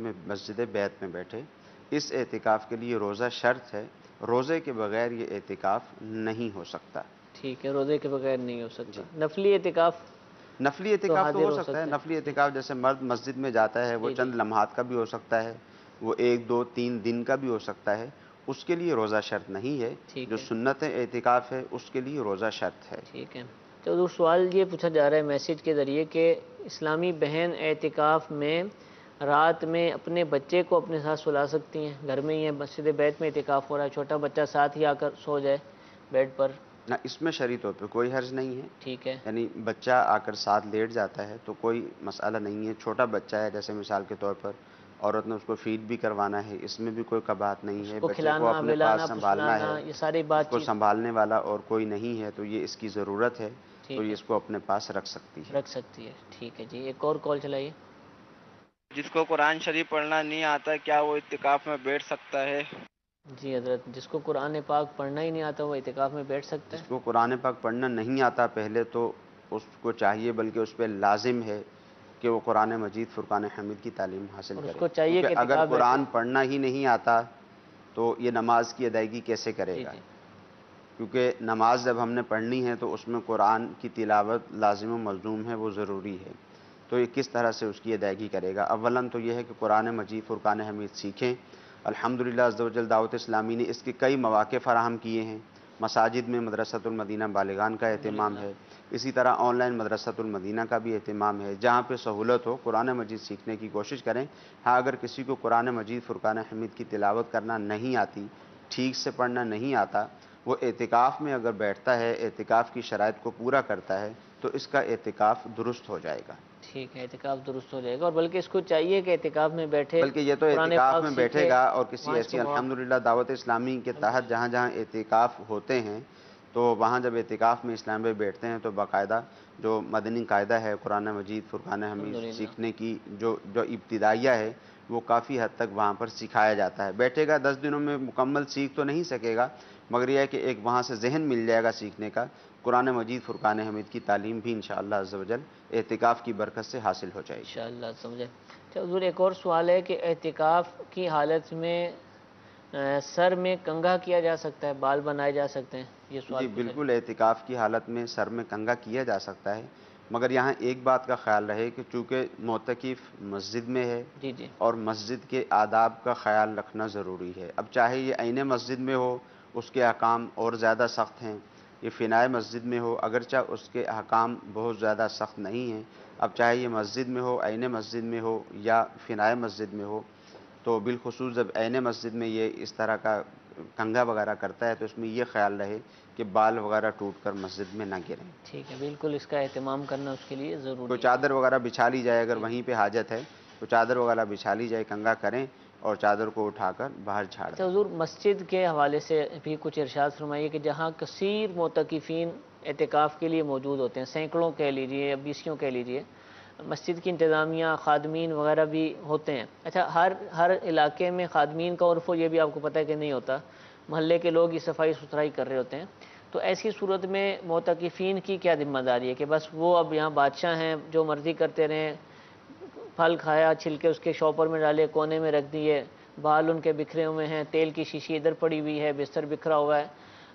Speaker 2: بیت میں بیٹھے, اس اعتکاف کے لیے روزہ شرط ہے. روزے کے بغیر یہ اعتکاف نہیں ہو سکتا.
Speaker 1: ٹھیک ہے, روزے کے بغیر نہیں ہو
Speaker 2: جی.
Speaker 1: سکتا. نفلی اعتکاف
Speaker 2: نفلی اعتکاف تو
Speaker 1: حاضر
Speaker 2: ہو سکتا ہے.
Speaker 1: سکتے
Speaker 2: نفلی
Speaker 1: ہیں.
Speaker 2: اعتکاف جیسے مرد مسجد میں جاتا ہے, وہ
Speaker 1: جی جی
Speaker 2: چند لمحات کا بھی ہو سکتا ہے, وہ 1 2 3 دن کا بھی ہو سکتا ہے, اس کے لیے روزہ شرط نہیں ہے. جو
Speaker 1: ٹھیک ہے.
Speaker 2: سنت اعتکاف ہے اس کے لیے روزہ شرط ہے.
Speaker 1: ٹھیک ہے. تو حضور سوال یہ پوچھا جا رہا ہے میسج کے ذریعے کہ اسلامی بہن اعتکاف میں رات میں اپنے بچے کو اپنے ساتھ سلا سکتی ہیں؟ گھر میں ہی ہے, مسجد بیت میں اعتکاف ہو رہا ہے, چھوٹا بچہ ساتھ ہی آ کر سو جائے بیڈ پر.
Speaker 2: نہ, اس میں شرعی طور پہ کوئی حرج نہیں ہے.
Speaker 1: ٹھیک ہے.
Speaker 2: یعنی بچہ آ کر ساتھ لیٹ جاتا ہے تو کوئی مسئلہ نہیں ہے. چھوٹا بچہ ہے, جیسے مثال کے طور پر عورت نے اس کو فیڈ بھی کروانا ہے, اس میں بھی کوئی قباحت نہیں
Speaker 1: اس
Speaker 2: ہے.
Speaker 1: کو
Speaker 2: بچے کو
Speaker 1: کھلانا
Speaker 2: اپنے پاس
Speaker 1: پلانا
Speaker 2: سنبھالنا
Speaker 1: پسلانا
Speaker 2: ہے,
Speaker 1: یہ ساری
Speaker 2: اس
Speaker 1: بات
Speaker 2: کو
Speaker 1: چیت.
Speaker 2: سنبھالنے والا اور کوئی نہیں ہے, تو یہ اس کی ضرورت ہے, تو
Speaker 1: ٹھیک
Speaker 2: یہ
Speaker 1: ہے,
Speaker 2: اس کو اپنے پاس رکھ سکتی ہے.
Speaker 1: رکھ سکتی ہے. ٹھیک ہے جی, ایک اور کال چلائیے.
Speaker 4: جس کو قرآن شریف پڑھنا نہیں آتا, کیا وہ اعتکاف میں بیٹھ سکتا ہے؟
Speaker 1: جی حضرت, جس کو قرآن پاک پڑھنا ہی نہیں آتا وہ اعتکاف میں بیٹھ سکتا
Speaker 2: جس
Speaker 1: ہے؟
Speaker 2: کو قرآن پاک پڑھنا نہیں آتا, پہلے تو اس کو چاہیے, بلکہ اس پہ لازم ہے کہ وہ قرآن مجید فرقان حمید کی تعلیم حاصل
Speaker 1: اور اس
Speaker 2: کرے.
Speaker 1: کو چاہیے
Speaker 2: کیونکہ
Speaker 1: کہ
Speaker 2: اگر
Speaker 1: اعتکاف بیٹھے.
Speaker 2: قرآن پڑھنا ہی نہیں آتا تو یہ نماز کی ادائیگی کیسے کرے
Speaker 1: جی
Speaker 2: گا؟
Speaker 1: جی.
Speaker 2: کیونکہ نماز جب ہم نے پڑھنی ہے تو اس میں قرآن کی تلاوت لازم و ملزوم ہے, وہ ضروری ہے. تو یہ کس طرح سے اس کی ادائیگی کرے گا؟ اولاً تو یہ ہے کہ قرآن مجید فرقان حمید سیکھیں. الحمدللہ عز و جل دعوت اسلامی نے اس کے کئی مواقع فراہم کیے ہیں. مساجد میں مدرسۃ المدینہ بالغان کا اہتمام ہے, اسی طرح آن لائن مدرسۃ المدینہ کا بھی اہتمام ہے. جہاں پہ سہولت ہو قرآن مجید سیکھنے کی کوشش کریں. ہاں, اگر کسی کو قرآن مجید فرقان حمید کی تلاوت کرنا نہیں آتی, ٹھیک سے پڑھنا نہیں آتا, وہ اعتکاف میں اگر بیٹھتا ہے, اعتکاف کی شرائط کو پورا کرتا ہے, تو اس کا اعتکاف درست ہو جائے گا.
Speaker 1: ٹھیک ہے, اعتکاف درست ہو جائے گا. اور بلکہ اس کو چاہیے کہ اعتکاف میں بیٹھے,
Speaker 2: بلکہ یہ تو
Speaker 1: قرآن
Speaker 2: اعتکاف
Speaker 1: پاک
Speaker 2: میں بیٹھے
Speaker 1: سیکھے.
Speaker 2: گا, اور کسی
Speaker 1: وہاں اس کو
Speaker 2: ایسی الحمدللہ دعوت اسلامی کے تحت جہاں جہاں اعتکاف ہوتے ہیں تو وہاں جب اعتکاف میں اسلام بھائی بیٹھتے ہیں تو باقاعدہ جو مدنی قاعدہ ہے قرآن مجید فرقان حمید
Speaker 1: الحمدللہ۔
Speaker 2: سیکھنے کی جو ابتدائیہ ہے وہ کافی حد تک وہاں پر سکھایا جاتا ہے. بیٹھے گا 10 دنوں میں مکمل سیکھ تو نہیں سکے گا، مگر یہ ہے کہ ایک وہاں سے ذہن مل جائے گا سیکھنے کا. قرآن مجید فرقان حمید کی تعلیم بھی انشاءاللہ عز و جل اعتکاف کی برکت سے حاصل ہو جائے گی.
Speaker 1: انشاءاللہ سمجھے. اچھا حضور، ایک اور سوال ہے کہ اعتکاف کی حالت میں سر میں کنگھا کیا جا سکتا ہے، بال بنائے جا سکتے ہیں؟ یہ سوال
Speaker 2: جی
Speaker 1: پوچھا
Speaker 2: بالکل، اعتکاف کی حالت میں سر میں کنگھا کیا جا سکتا ہے، مگر یہاں ایک بات کا خیال رہے کہ چونکہ معتکف مسجد میں ہے
Speaker 1: جی جی
Speaker 2: اور مسجد کے آداب کا خیال رکھنا ضروری ہے. اب چاہے یہ عین مسجد میں ہو اس کے احکام اور زیادہ سخت ہیں، یہ فنائے مسجد میں ہو اگرچہ اس کے احکام بہت زیادہ سخت نہیں ہیں. اب چاہے یہ مسجد میں ہو، عین مسجد میں ہو یا فنائے مسجد میں ہو، تو بالخصوص جب عین مسجد میں یہ اس طرح کا کنگھا وغیرہ کرتا ہے تو اس میں یہ خیال رہے کہ بال وغیرہ ٹوٹ کر مسجد میں نہ گریں.
Speaker 1: ٹھیک ہے، بالکل اس کا اہتمام کرنا اس کے لیے ضروری
Speaker 2: کوئی
Speaker 1: ہے.
Speaker 2: چادر وغیرہ بچھا لی جائے، اگر وہیں پہ حاجت ہے تو چادر وغیرہ بچھا لی جائے، کنگھا کریں اور چادر کو اٹھا کر باہر جھاڑ
Speaker 1: اچھا
Speaker 2: دیں.
Speaker 1: حضور، مسجد کے حوالے سے بھی کچھ ارشاد فرمائیے کہ جہاں کثیر معتکفین اعتکاف کے لیے موجود ہوتے ہیں، سینکڑوں کہہ لیجئے یا بیسیوں کہہ لیجئے، مسجد کی انتظامیہ خادمین وغیرہ بھی ہوتے ہیں. اچھا، ہر علاقے میں خادمین کا عرف یہ بھی آپ کو پتہ ہے کہ نہیں ہوتا، محلے کے لوگ ہی صفائی ستھرائی کر رہے ہوتے ہیں. تو ایسی صورت میں معتکفین کی کیا ذمہ داری ہے کہ بس وہ اب یہاں بادشاہ ہیں، جو مرضی کرتے رہیں، پھل کھایا چھلکے اس کے شاپر میں ڈالے، کونے میں رکھ دیے، بال ان کے بکھرے ہوئے ہیں، تیل کی شیشی ادھر پڑی ہوئی ہے، بستر بکھرا ہوا ہے،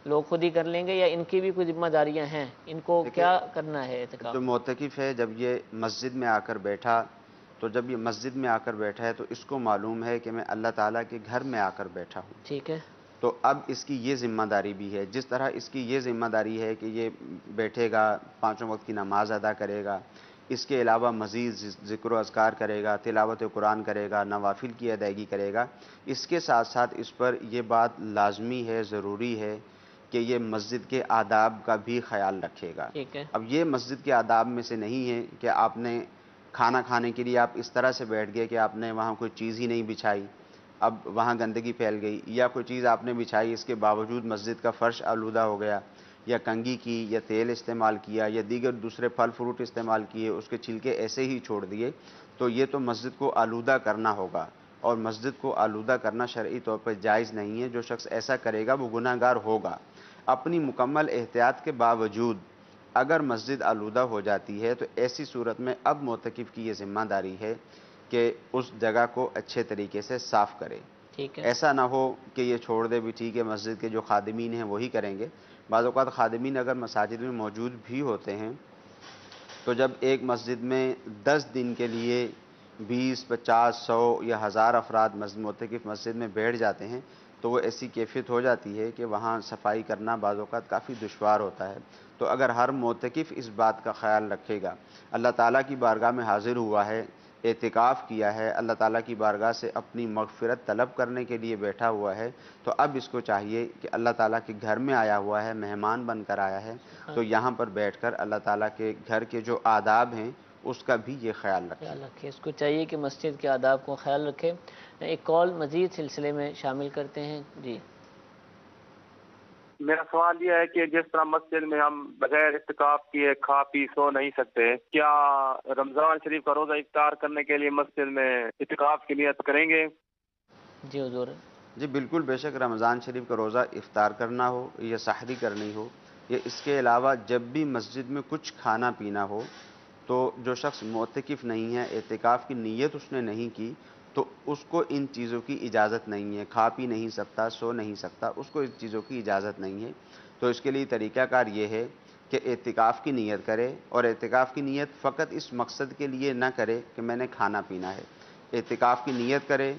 Speaker 1: لوگ خود ہی کر لیں گے یا ان کی بھی کوئی ذمہ داریاں ہیں؟ ان کو
Speaker 2: دیکھیں،
Speaker 1: کیا کرنا ہے اعتکاف؟
Speaker 2: جو معتکف ہے جب یہ مسجد میں آ کر بیٹھا تو جب یہ مسجد میں آ کر بیٹھا ہے تو اس کو معلوم ہے کہ میں اللہ تعالیٰ کے گھر میں آ کر بیٹھا ہوں.
Speaker 1: ٹھیک ہے.
Speaker 2: تو اب اس کی یہ ذمہ داری بھی ہے، جس طرح اس کی یہ ذمہ داری ہے کہ یہ بیٹھے گا، 5 وقت کی نماز ادا کرے گا، اس کے علاوہ مزید ذکر و اذکار کرے گا، تلاوت قرآن کرے گا، نوافل کی ادائیگی کرے گا. اس کے ساتھ ساتھ اس پر یہ بات لازمی ہے، ضروری ہے کہ یہ مسجد کے آداب کا بھی خیال رکھے گا.
Speaker 1: ٹھیک ہے.
Speaker 2: اب یہ مسجد کے آداب میں سے نہیں ہے کہ آپ نے کھانا کھانے کے لیے آپ اس طرح سے بیٹھ گئے کہ آپ نے وہاں کوئی چیز ہی نہیں بچھائی، اب وہاں گندگی پھیل گئی، یا کوئی چیز آپ نے بچھائی اس کے باوجود مسجد کا فرش آلودہ ہو گیا، یا کنگھی کی، یا تیل استعمال کیا، یا دیگر دوسرے پھل فروٹ استعمال کیے، اس کے چھلکے ایسے ہی چھوڑ دیے، تو یہ تو مسجد کو آلودہ کرنا ہوگا. اور مسجد کو آلودہ کرنا شرعی طور پر جائز نہیں ہے. جو شخص ایسا کرے گا وہ گناہ گار ہوگا. اپنی مکمل احتیاط کے باوجود اگر مسجد آلودہ ہو جاتی ہے تو ایسی صورت میں اب معتکف کی یہ ذمہ داری ہے کہ اس جگہ کو اچھے طریقے سے صاف کرے.
Speaker 1: ٹھیک ہے.
Speaker 2: ایسا نہ ہو کہ یہ چھوڑ دے بھی ٹھیک ہے، مسجد کے جو خادمین ہیں وہی کریں گے. بعض اوقات خادمین اگر مساجد میں موجود بھی ہوتے ہیں تو جب ایک مسجد میں 10 دن کے لیے 20 50 100 یا 1000 افراد معتکف مسجد میں بیٹھ جاتے ہیں تو وہ ایسی کیفیت ہو جاتی ہے کہ وہاں صفائی کرنا بعض اوقات کافی دشوار ہوتا ہے. تو اگر ہر معتکف اس بات کا خیال رکھے گا، اللہ تعالیٰ کی بارگاہ میں حاضر ہوا ہے، اعتکاف کیا ہے، اللہ تعالیٰ کی بارگاہ سے اپنی مغفرت طلب کرنے کے لیے بیٹھا ہوا ہے، تو اب اس کو چاہیے کہ اللہ تعالیٰ کے گھر میں آیا ہوا ہے، مہمان بن کر آیا ہے، تو یہاں پر بیٹھ کر اللہ تعالیٰ کے گھر کے جو آداب ہیں اس کا بھی یہ خیال رکھے.
Speaker 1: خیال رکھے، اس کو چاہیے کہ مسجد کے آداب کو خیال رکھے. ایک کال مزید سلسلے میں شامل کرتے ہیں. جی،
Speaker 5: میرا سوال یہ ہے کہ جس طرح مسجد میں ہم بغیر اعتکاف کیے کھا پی سو نہیں سکتے، کیا رمضان شریف کا روزہ افطار کرنے کے لیے مسجد میں اعتکاف کی نیت کریں گے؟
Speaker 1: جی حضور.
Speaker 2: جی بالکل، بے شک رمضان شریف کا روزہ افطار کرنا ہو یا سحری کرنی ہو یا اس کے علاوہ جب بھی مسجد میں کچھ کھانا پینا ہو تو جو شخص معتکف نہیں ہے، اعتکاف کی نیت اس نے نہیں کی، تو اس کو ان چیزوں کی اجازت نہیں ہے. کھا پی نہیں سکتا، سو نہیں سکتا، اس کو ان چیزوں کی اجازت نہیں ہے. تو اس کے لیے طریقہ کار یہ ہے کہ اعتکاف کی نیت کرے، اور اعتکاف کی نیت فقط اس مقصد کے لیے نہ کرے کہ میں نے کھانا پینا ہے. اعتکاف کی نیت کرے،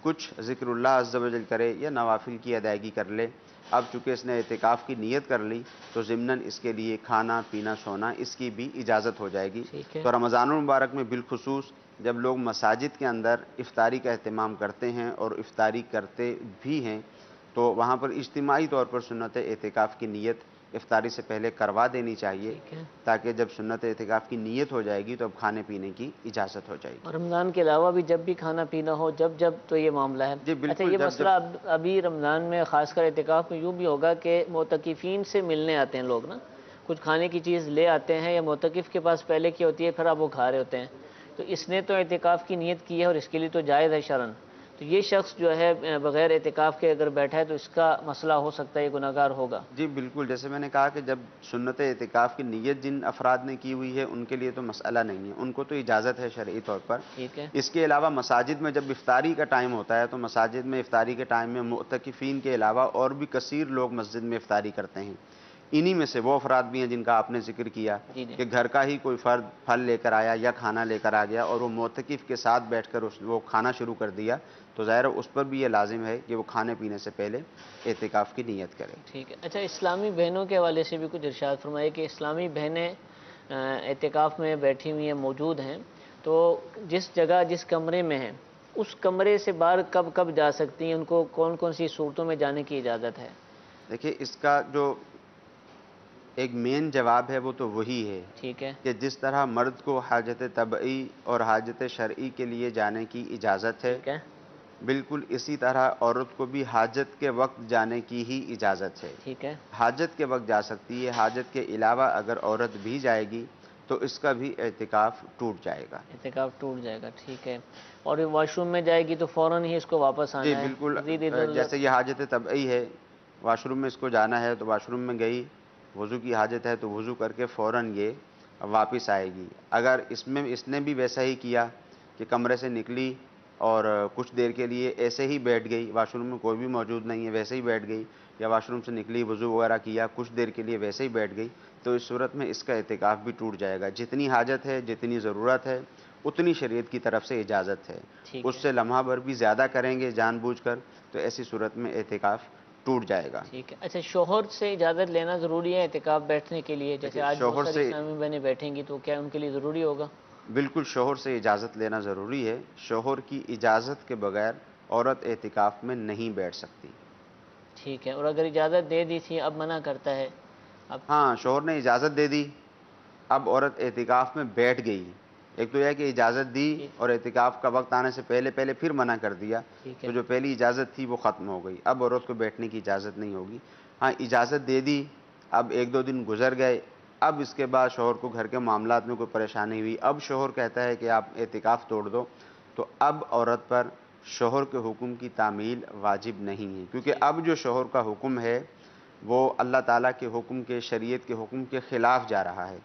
Speaker 2: کچھ ذکر اللہ عز و جل کرے یا نوافل کی ادائیگی کر لے. اب چونکہ اس نے اعتکاف کی نیت کر لی تو ضمناً اس کے لیے کھانا پینا سونا اس کی بھی اجازت ہو جائے گی.
Speaker 1: ٹھیک ہے.
Speaker 2: تو رمضان المبارک میں بالخصوص جب لوگ مساجد کے اندر افطاری کا اہتمام کرتے ہیں اور افطاری کرتے بھی ہیں تو وہاں پر اجتماعی طور پر سنت اعتکاف کی نیت افطاری سے پہلے کروا دینی چاہیے،
Speaker 1: ٹھیک ہے.
Speaker 2: تاکہ جب سنت اعتکاف کی نیت ہو جائے گی تو اب کھانے پینے کی اجازت ہو جائے گی.
Speaker 1: اور رمضان کے علاوہ بھی جب بھی کھانا پینا ہو، جب تو یہ معاملہ ہے.
Speaker 2: جی بالکل.
Speaker 1: اچھا، یہ مسئلہ ابھی رمضان میں خاص کر اعتکاف میں یوں بھی ہوگا کہ معتکفین سے ملنے آتے ہیں لوگ نا، کچھ کھانے کی چیز لے آتے ہیں یا معتکف کے پاس پہلے کی ہوتی ہے پھر اب وہ کھا رہے ہوتے ہیں، تو اس نے تو اعتکاف کی نیت کی ہے اور اس کے لیے تو جائز ہے شرعاً. تو یہ شخص جو ہے بغیر اعتکاف کے اگر بیٹھا ہے تو اس کا مسئلہ ہو سکتا ہے، یہ گناہ گار ہوگا.
Speaker 2: جی بالکل، جیسے میں نے کہا کہ جب سنت اعتکاف کی نیت جن افراد نے کی ہوئی ہے ان کے لیے تو مسئلہ نہیں ہے، ان کو تو اجازت ہے شرعی طور پر.
Speaker 1: ٹھیک ہے.
Speaker 2: اس کے علاوہ مساجد میں جب افطاری کا ٹائم ہوتا ہے تو مساجد میں افطاری کے ٹائم میں معتکفین کے علاوہ اور بھی کثیر لوگ مسجد میں افطاری کرتے ہیں. انہی میں سے وہ افراد بھی ہیں جن کا آپ نے ذکر کیا
Speaker 1: جی جی.
Speaker 2: کہ گھر کا ہی کوئی فرد پھل لے کر آیا یا کھانا لے کر آ گیا اور وہ معتکف کے ساتھ بیٹھ کر وہ کھانا شروع کر دیا، تو ظاہر اس پر بھی یہ لازم ہے کہ وہ کھانے پینے سے پہلے اعتکاف کی نیت کرے.
Speaker 1: ٹھیک ہے. اچھا، اسلامی بہنوں کے حوالے سے بھی کچھ ارشاد فرمائے کہ اسلامی بہنیں اعتکاف میں بیٹھی ہوئی ہیں، موجود ہیں، تو جس جگہ جس کمرے میں ہیں اس کمرے سے باہر کب کب جا سکتی ہیں، ان کو کون کون سی صورتوں میں جانے کی اجازت ہے؟
Speaker 2: دیکھیے، اس کا جو ایک مین جواب ہے وہ تو وہی ہے
Speaker 1: ٹھیک ہے.
Speaker 2: کہ جس طرح مرد کو حاجت طبعی اور حاجت شرعی کے لیے جانے کی اجازت ہے،
Speaker 1: ٹھیک ہے.
Speaker 2: بالکل اسی طرح عورت کو بھی حاجت کے وقت جانے کی ہی اجازت ہے.
Speaker 1: ٹھیک ہے.
Speaker 2: حاجت کے وقت جا سکتی ہے، حاجت کے علاوہ اگر عورت بھی جائے گی تو اس کا بھی اعتکاف ٹوٹ جائے گا.
Speaker 1: اعتکاف ٹوٹ جائے گا. ٹھیک ہے. اور واش روم میں جائے گی تو فوراً ہی اس کو واپس آنا
Speaker 2: جی
Speaker 1: ہے؟
Speaker 2: بالکل.
Speaker 1: مزید ادھر
Speaker 2: جیسے یہ حاجت طبعی ہے، واش روم میں اس کو جانا ہے تو واش روم میں گئی، وضو کی حاجت ہے تو وضو کر کے فوراً یہ واپس آئے گی. اگر اس نے بھی ویسا ہی کیا کہ کمرے سے نکلی اور کچھ دیر کے لیے ایسے ہی بیٹھ گئی، واش روم میں کوئی بھی موجود نہیں ہے، ویسے ہی بیٹھ گئی، یا واش روم سے نکلی وضو وغیرہ کیا کچھ دیر کے لیے ویسے ہی بیٹھ گئی، تو اس صورت میں اس کا اعتکاف بھی ٹوٹ جائے گا. جتنی حاجت ہے، جتنی ضرورت ہے، اتنی شریعت کی طرف سے اجازت ہے.
Speaker 1: ٹھیک
Speaker 2: اس
Speaker 1: ہے.
Speaker 2: سے لمحہ بھر بھی زیادہ کریں گے جان بوجھ کر تو ایسی صورت میں اعتکاف ٹوٹ جائے گا.
Speaker 1: ٹھیک ہے. اچھا، شوہر سے اجازت لینا ضروری ہے اعتکاف بیٹھنے کے لیے؟ جیسے آج بہت
Speaker 2: شوہر
Speaker 1: ساری
Speaker 2: سے
Speaker 1: اسلامی بہنیں بیٹھیں گی تو کیا ان کے لیے ضروری ہوگا؟
Speaker 2: بالکل شوہر سے اجازت لینا ضروری ہے. شوہر کی اجازت کے بغیر عورت اعتکاف میں نہیں بیٹھ سکتی.
Speaker 1: ٹھیک ہے. اور اگر اجازت دے دی تھی اب منع کرتا ہے؟ اب
Speaker 2: ہاں، شوہر نے اجازت دے دی، اب عورت اعتکاف میں بیٹھ گئی. ایک تو یہ کہ اجازت دی اور اعتکاف کا وقت آنے سے پہلے پھر منع کر دیا،
Speaker 1: ٹھیک ہے.
Speaker 2: تو جو پہلی اجازت تھی وہ ختم ہو گئی. اب عورت کو بیٹھنے کی اجازت نہیں ہوگی. ہاں، اجازت دے دی، اب ایک دو دن گزر گئے، اب اس کے بعد شوہر کو گھر کے معاملات میں کوئی پریشانی ہوئی، اب شوہر کہتا ہے کہ آپ اعتکاف توڑ دو، تو اب عورت پر شوہر کے حکم کی تعمیل واجب نہیں ہے، کیونکہ اب جو شوہر کا حکم ہے وہ اللہ تعالیٰ کے حکم کے، شریعت کے حکم کے خلاف جا رہا ہے